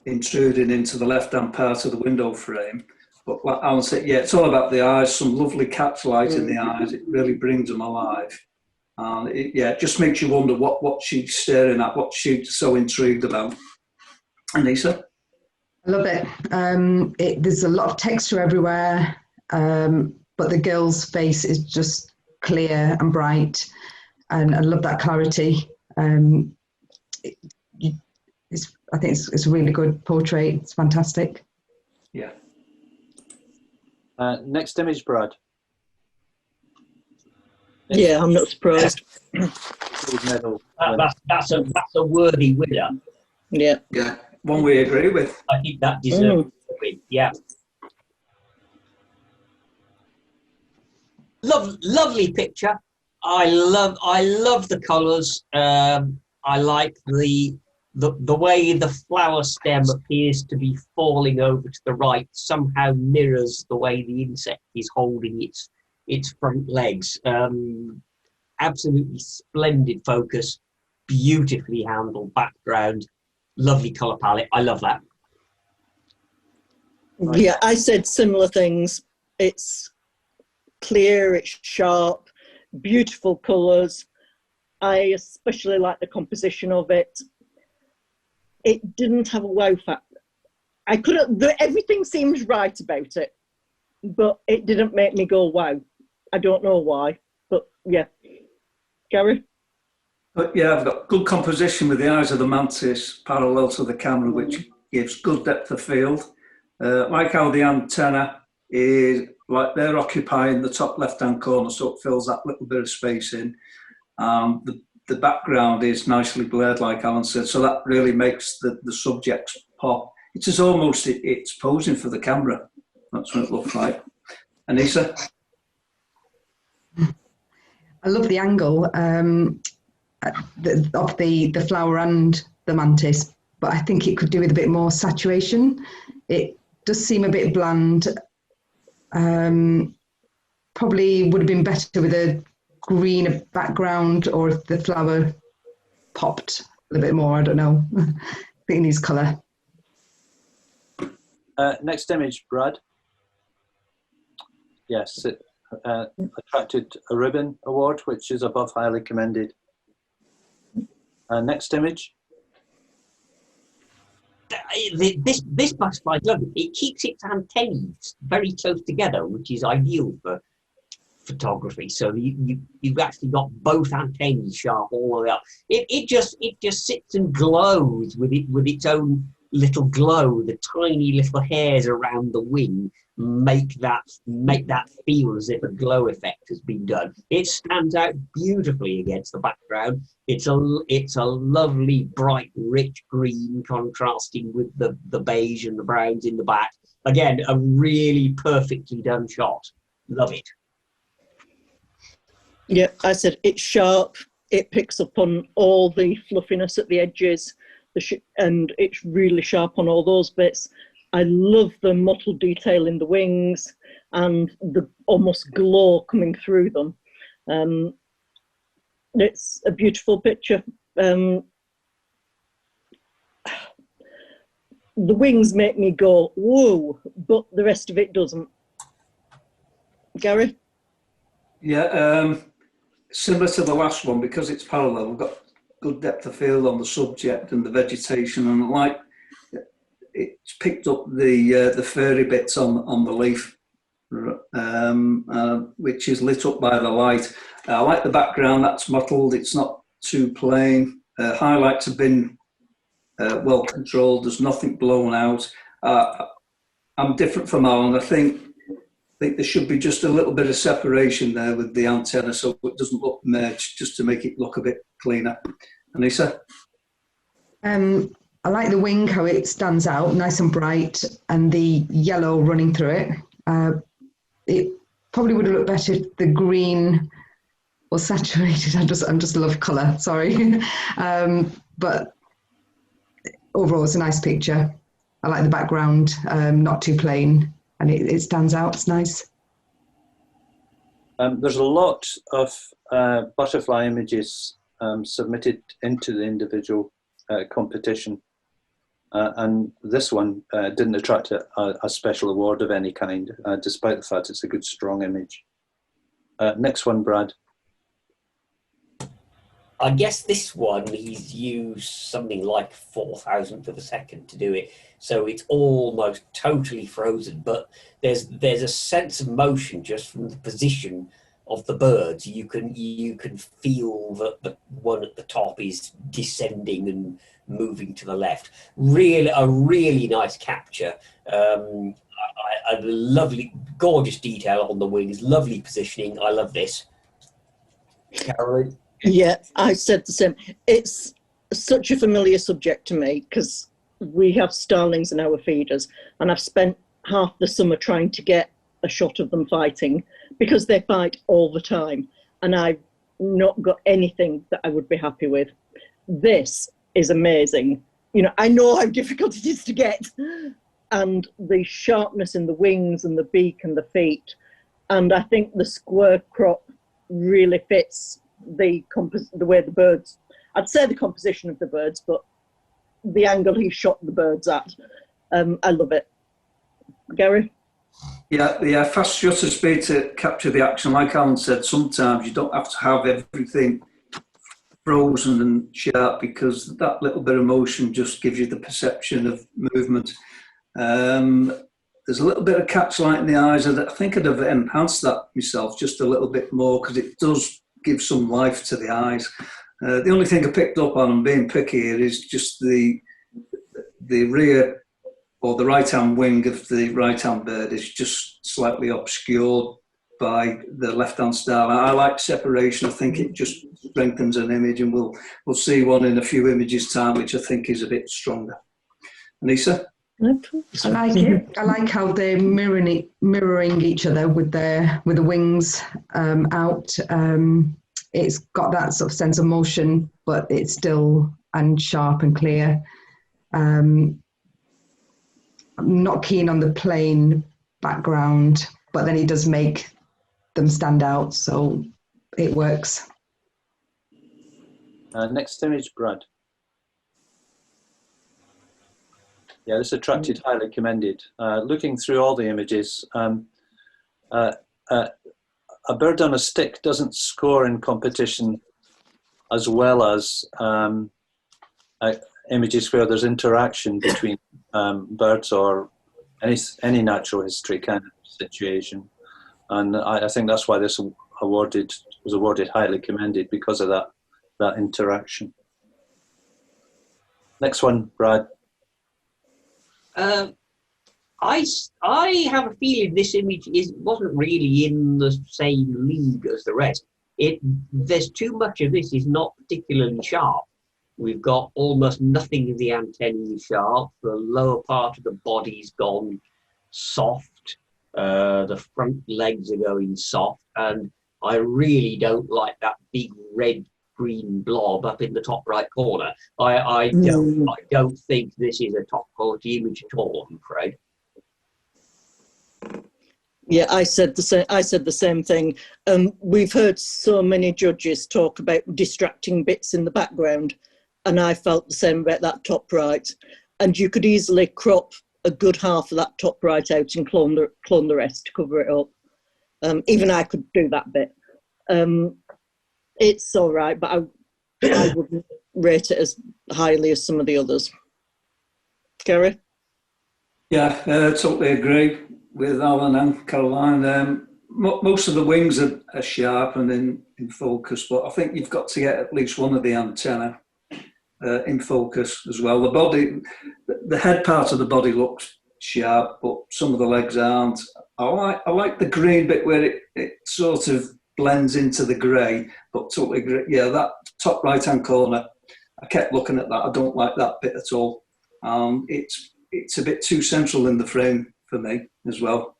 intruding into the left-hand part of the window frame. But like Alan said, yeah, it's all about the eyes, some lovely catch light in the eyes. It really brings them alive. And it just makes you wonder what she's staring at, what she's so intrigued about. Aneesa? I love it. There's a lot of texture everywhere, but the girl's face is just clear and bright, and I love that clarity. I think it's a really good portrait. It's fantastic. Yeah. Next image, Brad. Yeah, I'm not surprised. Medal. That's a worthy winner. Yeah. Yeah, one we agree with. I think that deserves a win. Yeah. Lovely picture. I love the colours. I like the way the flower stem appears to be falling over to the right, somehow mirrors the way the insect is holding its front legs. Absolutely splendid focus, beautifully handled background, lovely colour palette. I love that. Yeah, I said similar things. It's clear, it's sharp, beautiful colours. I especially like the composition of it. It didn't have a wow factor. Everything seems right about it, but it didn't make me go wow. I don't know why, but yeah. Gary? But yeah, I've got good composition with the eyes of the mantis parallel to the camera, which gives good depth of field. Like how the antenna is, like they're occupying the top left-hand corner, so it fills that little bit of space in. The background is nicely blurred, like Alan said, so that really makes the subjects pop. It's as almost it's posing for the camera. That's what it looks like. Aneesa? I love the angle of the flower and the mantis, but I think it could do with a bit more saturation. It does seem a bit bland. Probably would have been better with a greener background, or if the flower popped a little bit more, I don't know. I think it needs colour. Next image, Brad. Yes, it attracted a ribbon award, which is above highly commended. Next image. This butterfly, lovely. It keeps its antennae very close together, which is ideal for photography. So you've actually got both antennae sharp all the way up. It just sits and glows with its own little glow. The tiny little hairs around the wing make that feel as if a glow effect has been done. It stands out beautifully against the background. It's a lovely, bright, rich green contrasting with the beige and the browns in the back. Again, a really perfectly done shot. Love it. Yeah, I said it's sharp. It picks up on all the fluffiness at the edges, and it's really sharp on all those bits. I love the mottled detail in the wings and the almost glow coming through them. It's a beautiful picture. The wings make me go, whoa, but the rest of it doesn't. Gary? Yeah, similar to the last one, because it's parallel, we've got good depth of field on the subject and the vegetation, and like it's picked up the furry bits on the leaf, which is lit up by the light. I like the background, that's mottled, it's not too plain. Highlights have been well controlled, there's nothing blown out. I'm different from Alan. I think there should be just a little bit of separation there with the antenna so it doesn't look merged, just to make it look a bit cleaner. Aneesa? I like the wing, how it stands out, nice and bright, and the yellow running through it. It probably would have looked better if the green was saturated. I'm just love colour, sorry. But overall, it's a nice picture. I like the background, not too plain, and it stands out, it's nice. There's a lot of butterfly images submitted into the individual competition. And this one didn't attract a special award of any kind, despite the fact it's a good, strong image. Next one, Brad. I guess this one, he's used something like 4,000th of a second to do it. So it's almost totally frozen, but there's a sense of motion just from the position of the birds. You can feel that the one at the top is descending and moving to the left. A really nice capture. A lovely, gorgeous detail on the wings, lovely positioning. I love this. Carolyn? Yeah, I said the same. It's such a familiar subject to me because we have starlings in our feeders, and I've spent half the summer trying to get a shot of them fighting because they fight all the time, and I've not got anything that I would be happy with. This is amazing. You know, I know how difficult it is to get, and the sharpness in the wings and the beak and the feet, and I think the square crop really fits the way the birds, I'd say the composition of the birds, but the angle he shot the birds at. I love it. Gary? Yeah, fast shutter speed to capture the action. Like Alan said, sometimes you don't have to have everything frozen and sharp because that little bit of motion just gives you the perception of movement. There's a little bit of catch light in the eyes. I think I'd have enhanced that myself just a little bit more because it does give some life to the eyes. The only thing I picked up on, and being picky here, is just the rear or the right-hand wing of the right-hand bird is just slightly obscured by the left-hand star. I like separation. I think it just strengthens an image, and we'll see one in a few images' time, which I think is a bit stronger. Aneesa? I like it. I like how they're mirroring each other with the wings out. It's got that sort of sense of motion, but it's still and sharp and clear. I'm not keen on the plain background, but then he does make them stand out, so it works. Next image, Brad. Yeah, this attracted, highly commended. Looking through all the images, a bird on a stick doesn't score in competition as well as images where there's interaction between birds or any natural history kind of situation. And I think that's why this was awarded highly commended, because of that interaction. Next one, Brad. I have a feeling this image wasn't really in the same league as the rest. There's too much of this is not particularly sharp. We've got almost nothing of the antennae sharp. The lower part of the body's gone soft. The front legs are going soft, and I really don't like that big red-green blob up in the top right corner. I don't think this is a top quality image at all, I'm afraid. Yeah, I said the same thing. We've heard so many judges talk about distracting bits in the background, and I felt the same about that top right. And you could easily crop a good half of that top right out and clone the rest to cover it up. Even I could do that bit. It's all right, but I wouldn't rate it as highly as some of the others. Gary? Yeah, totally agree with Alan and Caroline. Most of the wings are sharp and in focus, but I think you've got to get at least one of the antenna in focus as well. The body, the head part of the body looks sharp, but some of the legs aren't. I like the green bit where it sort of blends into the grey, but totally agree. Yeah, that top right-hand corner, I kept looking at that. I don't like that bit at all. It's a bit too central in the frame for me as well.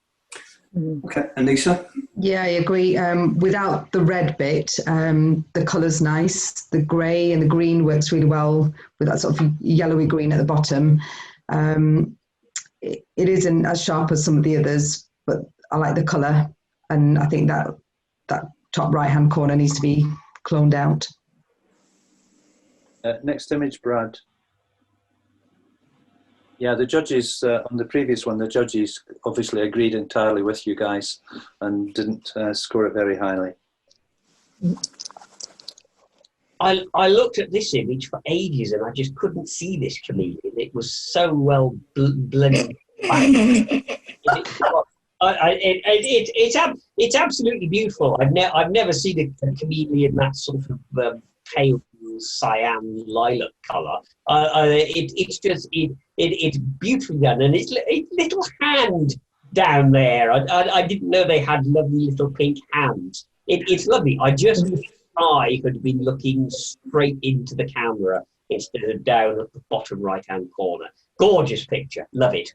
Okay, Aneesa? Yeah, I agree. Without the red bit, the colour's nice. The grey and the green works really well with that sort of yellowy green at the bottom. It isn't as sharp as some of the others, but I like the colour, and I think that top right-hand corner needs to be cloned out. Next image, Brad. Yeah, the judges, on the previous one, the judges obviously agreed entirely with you guys and didn't score it very highly. I looked at this image for ages and I just couldn't see this chameleon. It was so well blended. It's absolutely beautiful. I've never seen a chameleon that sort of pale cyan lilac colour. It's beautifully done, and its little hand down there. I didn't know they had lovely little pink hands. It's lovely. I just wish I could have been looking straight into the camera instead of down at the bottom right-hand corner. Gorgeous picture. Love it.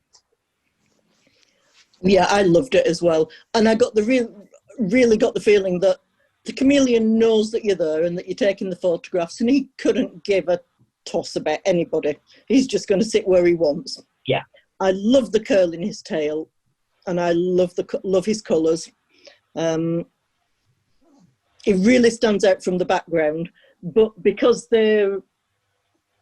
Yeah, I loved it as well, and I got really got the feeling that the chameleon knows that you're there and that you're taking the photographs, and he couldn't give a toss about anybody. He's just going to sit where he wants. Yeah. I love the curl in his tail, and I love his colours. It really stands out from the background, but because they're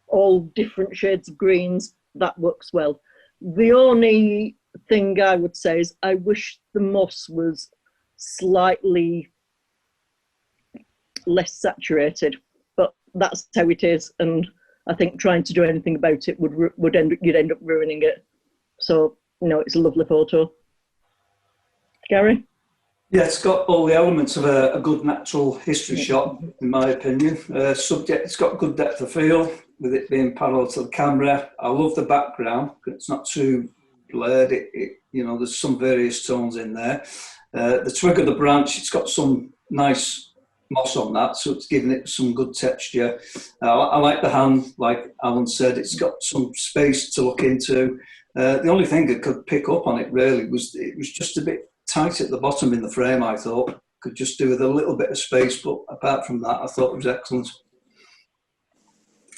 all different shades of greens, that works well. The only thing I would say is I wish the moss was slightly less saturated, but that's how it is, and I think trying to do anything about it you'd end up ruining it. So it's a lovely photo. Gary? Yeah, it's got all the elements of a good natural history shot, in my opinion. Subject, it's got good depth of field with it being parallel to the camera. I love the background. It's not too blurred. There's some various tones in there. The twig of the branch, it's got some nice moss on that, so it's giving it some good texture. I like the hand, like Alan said. It's got some space to look into. The only thing I could pick up on it really was it was just a bit tight at the bottom in the frame. I thought could just do with a little bit of space, but apart from that, I thought it was excellent.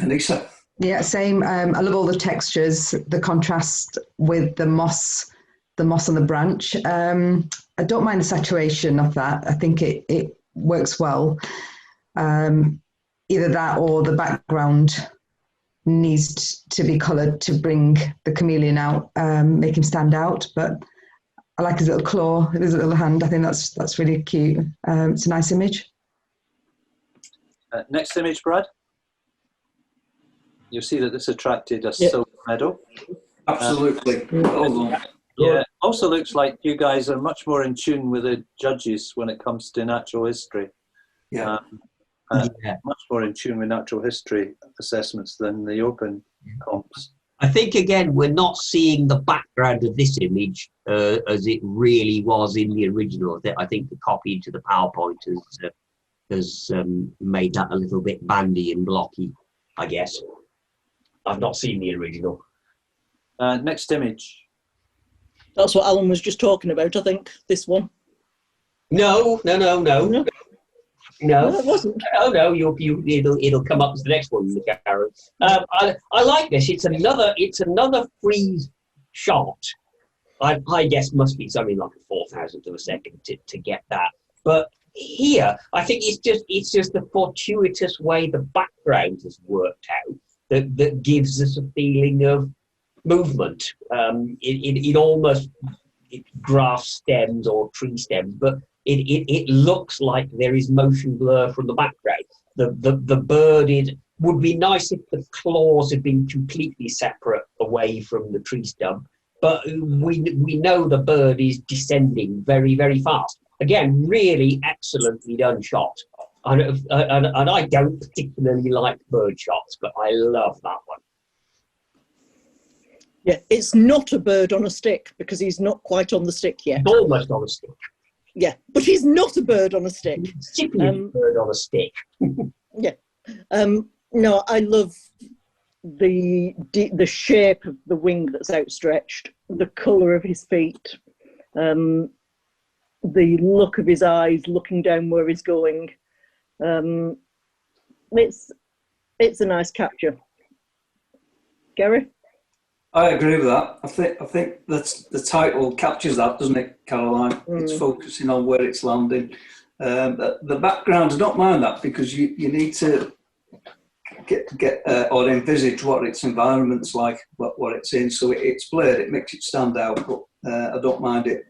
Aneesa? Yeah, same. I love all the textures, the contrast with the moss on the branch. I don't mind the saturation of that. I think it works well. Either that or the background needs to be coloured to bring the chameleon out, make him stand out. But I like his little claw, his little hand. I think that's really cute. It's a nice image. Next image, Brad. You'll see that this attracted a silver medal. Absolutely. Yeah, also looks like you guys are much more in tune with the judges when it comes to natural history. Yeah. Much more in tune with natural history assessments than the open comps. I think, again, we're not seeing the background of this image as it really was in the original. I think the copy into the PowerPoint has made that a little bit bandy and blocky, I guess. I've not seen the original. Next image. That's what Alan was just talking about, I think, this one. No. No, it wasn't. Oh no, it'll come up as the next one, Carolyn. I like this. It's another freeze shot. I guess must be something like a 4,000th of a second to get that. But here, I think it's just the fortuitous way the background has worked out that gives us a feeling of movement. It almost grass stems or tree stems, but it looks like there is motion blur from the background. The bird, it would be nice if the claws had been completely separate away from the tree stump, but we know the bird is descending very, very fast. Again, really excellently done shot. And I don't particularly like bird shots, but I love that one. Yeah, it's not a bird on a stick because he's not quite on the stick yet. Almost on a stick. Yeah, but he's not a bird on a stick. Bird on a stick. Yeah. No, I love the shape of the wing that's outstretched, the colour of his feet, the look of his eyes looking down where he's going. It's a nice capture. Gary? I agree with that. I think that's the title captures that, doesn't it, Caroline? It's focusing on where it's landing. The background, I don't mind that because you need to get or envisage what its environment's like, what it's in. So it's blurred, it makes it stand out, but I don't mind it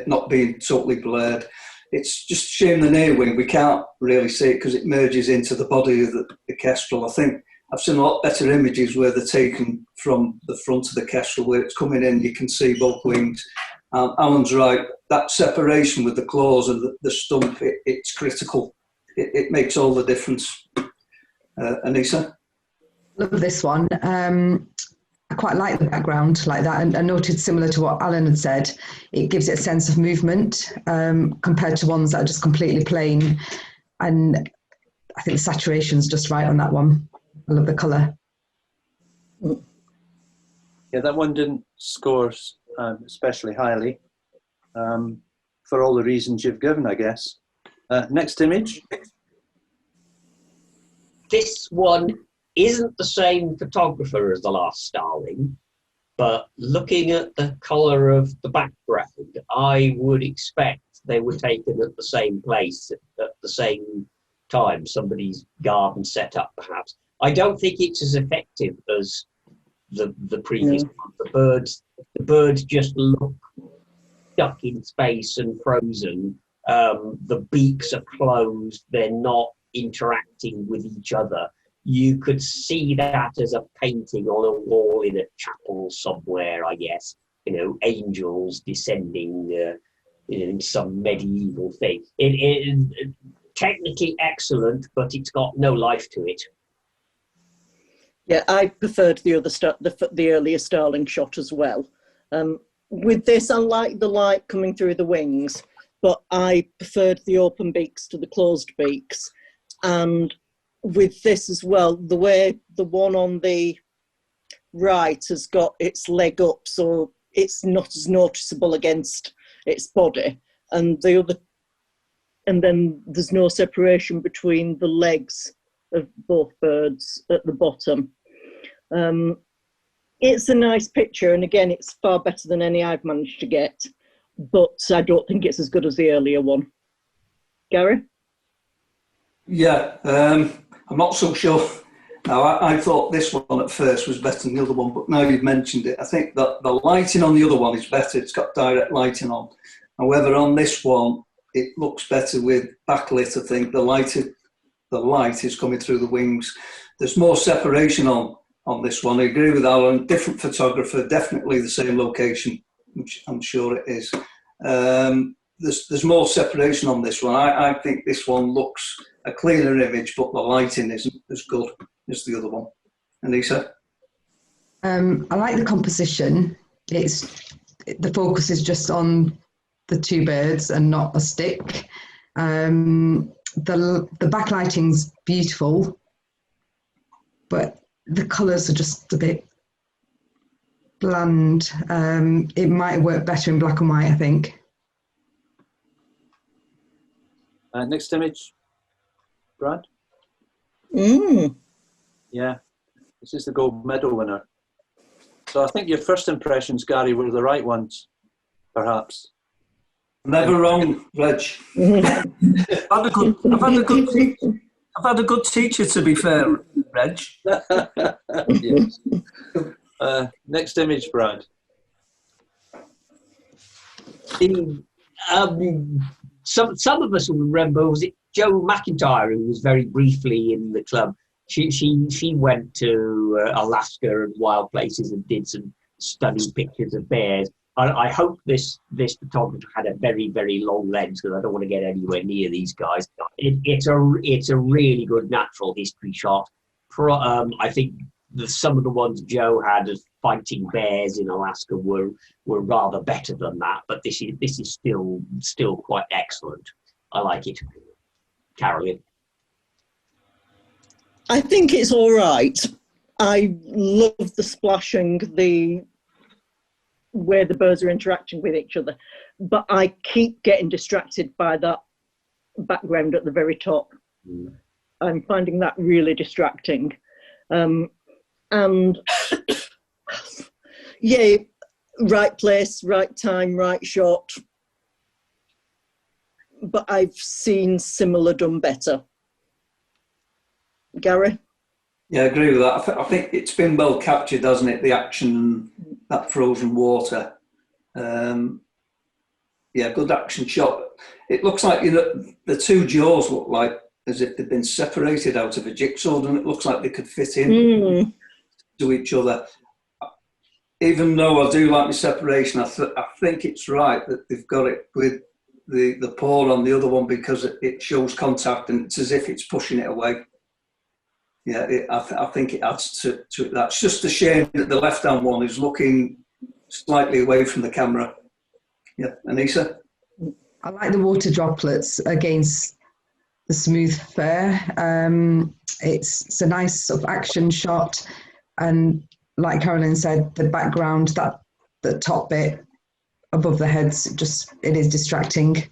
not being totally blurred. It's just a shame the near wing, we can't really see it because it merges into the body of the kestrel. I think I've seen a lot better images where they're taken from the front of the kestrel, where it's coming in, you can see both wings. Alan's right, that separation with the claws and the stump, it's critical. It makes all the difference. Aneesa? Love this one. I quite like the background like that, and I noted similar to what Alan had said, it gives it a sense of movement compared to ones that are just completely plain. And I think the saturation's just right on that one. I love the colour. Yeah, that one didn't score especially highly for all the reasons you've given, I guess. Next image. This one isn't the same photographer as the last Starling, but looking at the colour of the background, I would expect they were taken at the same place at the same time, somebody's garden set up perhaps. I don't think it's as effective as the previous one. The birds just look stuck in space and frozen. The beaks are closed, they're not interacting with each other. You could see that as a painting on a wall in a chapel somewhere, I guess. Angels descending in some medieval thing. It is technically excellent, but it's got no life to it. Yeah, I preferred the earlier Starling shot as well. With this, I like the light coming through the wings, but I preferred the open beaks to the closed beaks. And with this as well, the way the one on the right has got its leg up, so it's not as noticeable against its body, and then there's no separation between the legs of both birds at the bottom. It's a nice picture, and again, it's far better than any I've managed to get, but I don't think it's as good as the earlier one. Gary? Yeah, I'm not so sure. Now, I thought this one at first was better than the other one, but now you've mentioned it, I think that the lighting on the other one is better. It's got direct lighting on. However, on this one, it looks better with backlit. I think the light is coming through the wings. There's more separation on this one. I agree with Alan. Different photographer, definitely the same location, which I'm sure it is. There's more separation on this one. I think this one looks a cleaner image, but the lighting isn't as good as the other one. Aneesa? I like the composition. The focus is just on the two birds and not a stick. The backlighting's beautiful, but the colours are just a bit bland. It might work better in black and white, I think. Next image, Brad. Yeah, this is the gold medal winner. So I think your first impressions, Gary, were the right ones, perhaps. Never wrong, Reg. I've had a good teacher, to be fair, Reg. Yes. Next image, Brad. Some of us will remember, was it Jo McIntyre, who was very briefly in the club? She went to Alaska and wild places and did some stunning pictures of bears. I hope this photographer had a very, very long lens, because I don't want to get anywhere near these guys. It's a really good natural history shot. I think some of the ones Joe had as fighting bears in Alaska were rather better than that, but this is still quite excellent. I like it. Carolyn. I think it's all right. I love the splashing, the where the birds are interacting with each other, but I keep getting distracted by that background at the very top. I'm finding that really distracting. And yeah, right place, right time, right shot. But I've seen similar done better. Gary? Yeah, I agree with that. I think it's been well captured, hasn't it? The action, that frozen water. Yeah, good action shot. It looks like, you know, the two jaws look like as if they've been separated out of a jigsaw, and it looks like they could fit in to each other. Even though I do like the separation, I think it's right that they've got it with the paw on the other one, because it shows contact and it's as if it's pushing it away. Yeah, I think it adds to it. That's just a shame that the left-hand one is looking slightly away from the camera. Yeah, Aneesa? I like the water droplets against the smooth fur. It's a nice sort of action shot, and like Carolyn said, the background, the top bit above the heads, it is distracting.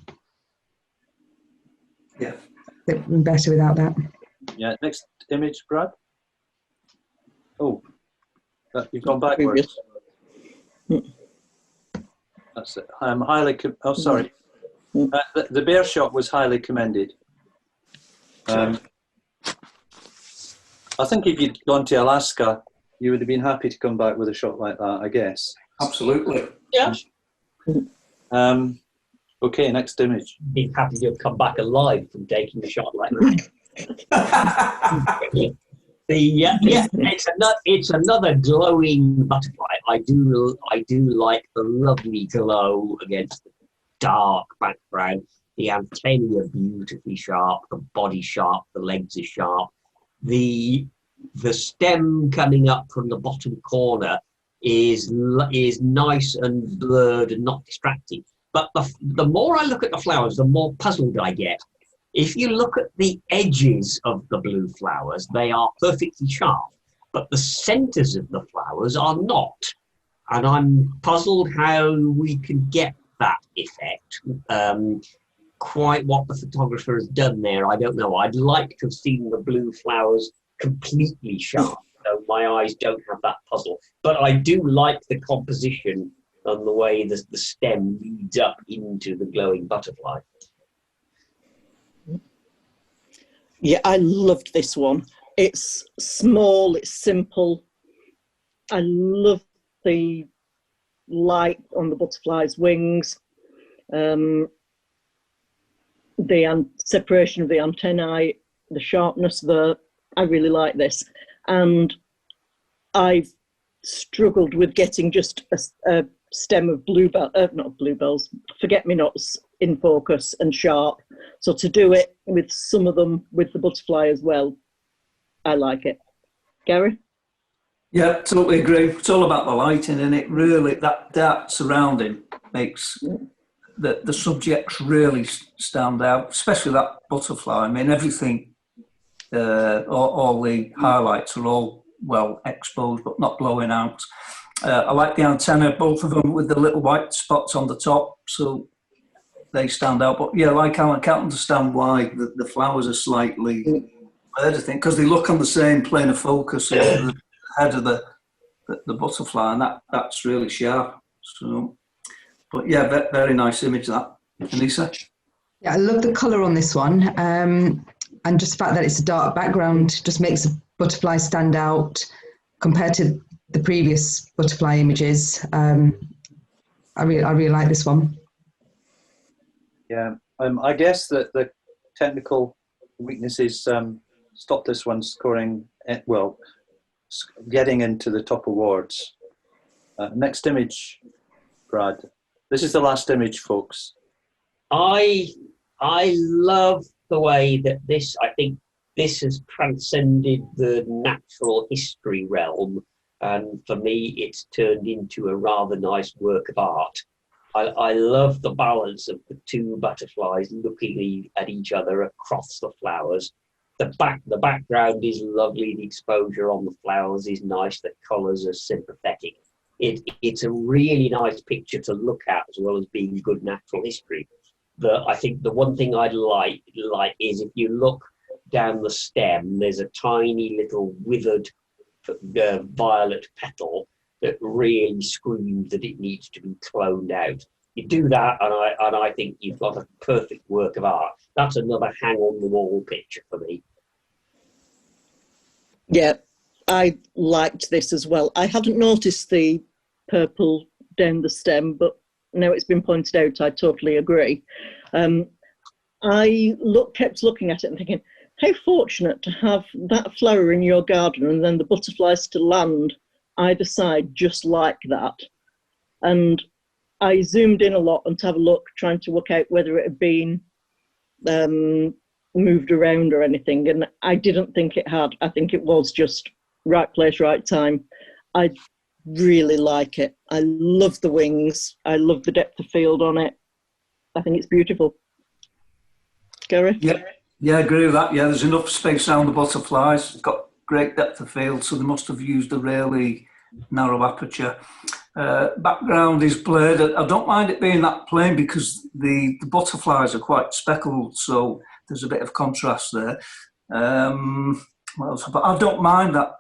Yeah. It would be better without that. Yeah, next image, Brad. Oh, you've gone backwards. That's it. Sorry. The bear shot was highly commended. I think if you'd gone to Alaska, you would have been happy to come back with a shot like that, I guess. Absolutely. Yeah. Okay, next image. Be happy to have come back alive from taking a shot like that. It's another glowing butterfly. I do like the lovely glow against the dark background. The antennae are beautifully sharp, the body sharp, the legs are sharp. The stem coming up from the bottom corner is nice and blurred and not distracting. But the more I look at the flowers, the more puzzled I get. If you look at the edges of the blue flowers, they are perfectly sharp, but the centers of the flowers are not. And I'm puzzled how we can get that effect. Quite what the photographer has done there, I don't know. I'd like to have seen the blue flowers completely sharp, so my eyes don't have that puzzle. But I do like the composition and the way the stem leads up into the glowing butterfly. Yeah, I loved this one. It's small, it's simple. I love the light on the butterfly's wings. The separation of the antennae, the sharpness there. I really like this. And I've struggled with getting just a stem of forget-me-nots in focus and sharp. So to do it with some of them with the butterfly as well, I like it. Gary? Yeah, totally agree. It's all about the lighting, and it really, that dark surrounding makes the subjects really stand out, especially that butterfly. I mean, everything, all the highlights are all well exposed, but not blowing out. I like the antenna, both of them with the little white spots on the top, so they stand out. But yeah, like Alan, I can't understand why the flowers are slightly blurred, I think, because they look on the same plane of focus as the head of the butterfly, and that's really sharp. So, but yeah, very nice image that. Aneesa? Yeah, I love the colour on this one, and just the fact that it's a dark background just makes the butterfly stand out compared to the previous butterfly images. I really like this one. Yeah, I guess that the technical weaknesses stopped this one scoring, well, getting into the top awards. Next image, Brad. This is the last image, folks. I love the way that I think this has transcended the natural history realm, and for me it's turned into a rather nice work of art. I love the balance of the two butterflies looking at each other across the flowers. The background is lovely, the exposure on the flowers is nice, the colours are sympathetic. It's a really nice picture to look at, as well as being good natural history. I think the one thing I'd like is, if you look down the stem, there's a tiny little withered violet petal that really screams that it needs to be cloned out. You do that, and I think you've got a perfect work of art. That's another hang on the wall picture for me. Yeah, I liked this as well. I hadn't noticed the purple down the stem, but now it's been pointed out, I totally agree. I kept looking at it and thinking, how fortunate to have that flower in your garden and then the butterflies to land either side just like that. And I zoomed in a lot and to have a look, trying to work out whether it had been moved around or anything, and I didn't think it had. I think it was just right place, right time. I really like it. I love the wings. I love the depth of field on it. I think it's beautiful. Gary? Yeah, I agree with that. Yeah, there's enough space around the butterflies. It's got great depth of field, so they must have used a really narrow aperture. Background is blurred. I don't mind it being that plain because the butterflies are quite speckled, so there's a bit of contrast there. What else? But I don't mind that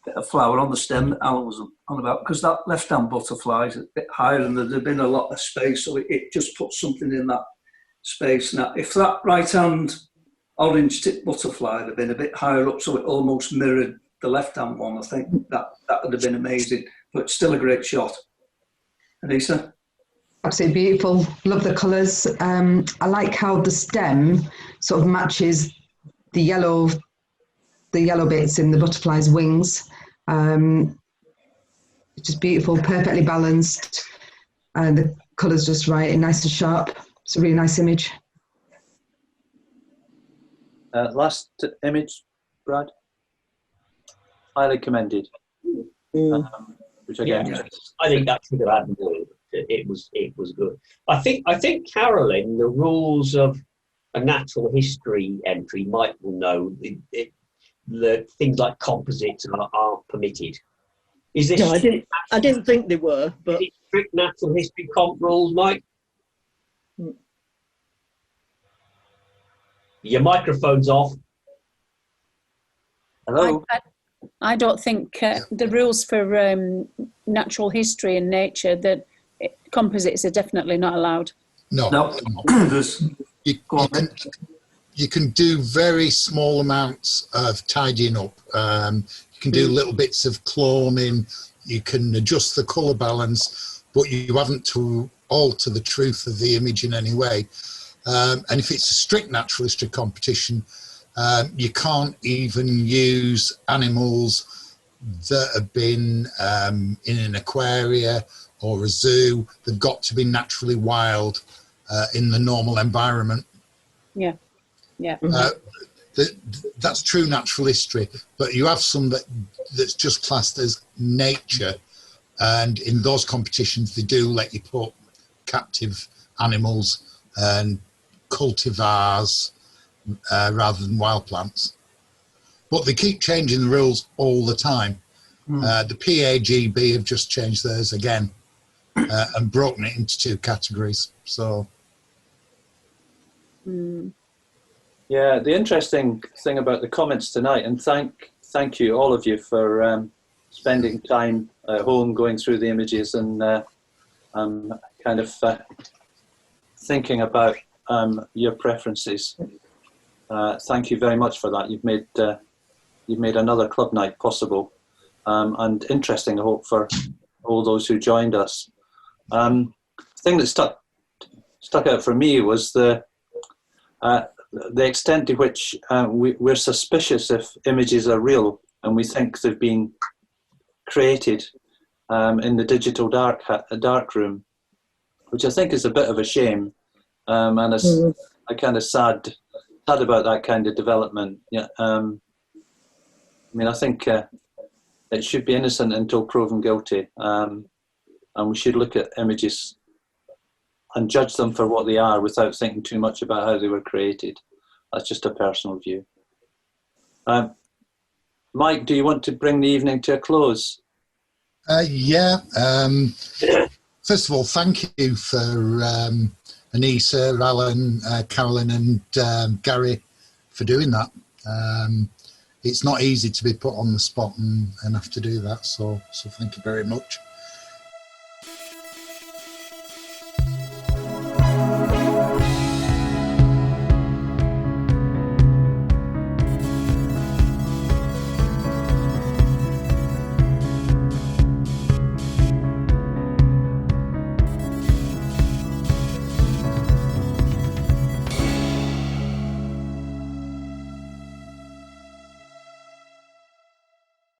bit of flower on the stem that Alan was on about, because that left-hand butterfly is a bit higher and there's been a lot of space, so it just puts something in that space. Now, if that right-hand orange-tipped butterfly had been a bit higher up, so it almost mirrored the left-hand one, I think that would have been amazing. But still a great shot. Aneesa? Absolutely beautiful. Love the colours. I like how the stem sort of matches the yellow bits in the butterfly's wings. It's just beautiful, perfectly balanced, and the colours just right and nice and sharp. It's a really nice image. Last image, Brad. Highly commended. Which again, I think that should have had more. It was good. I think Carolyn, the rules of a natural history entry might know the things like composites are permitted. Is this? No, I didn't think they were, but strict natural history comp rules, Mike. Your microphone's off. Hello. I don't think the rules for natural history and nature, that composites are definitely not allowed. No. You can do very small amounts of tidying up. You can do little bits of cloning. You can adjust the colour balance, but you haven't to alter the truth of the image in any way. And if it's a strict natural history competition, you can't even use animals that have been in an aquaria or a zoo. They've got to be naturally wild in the normal environment. Yeah. that's true natural history, but you have some that's just classed as nature, and in those competitions they do let you put captive animals and cultivars rather than wild plants. But they keep changing the rules all the time. The PAGB have just changed theirs again and broken it into 2 categories. So. Yeah, the interesting thing about the comments tonight, and thank you all of you for spending time at home going through the images and kind of thinking about your preferences. Thank you very much for that. You've made another club night possible and interesting, I hope, for all those who joined us. The thing that stuck out for me was the extent to which we're suspicious if images are real and we think they've been created in the digital dark room, which I think is a bit of a shame, and it's I kind of sad about that kind of development. Yeah, I mean, I think it should be innocent until proven guilty, and we should look at images and judge them for what they are without thinking too much about how they were created. That's just a personal view. Mike, do you want to bring the evening to a close? Yeah. First of all, thank you for Aneesa, Alan, Carolyn and Gary for doing that. It's not easy to be put on the spot and have to do that, so thank you very much.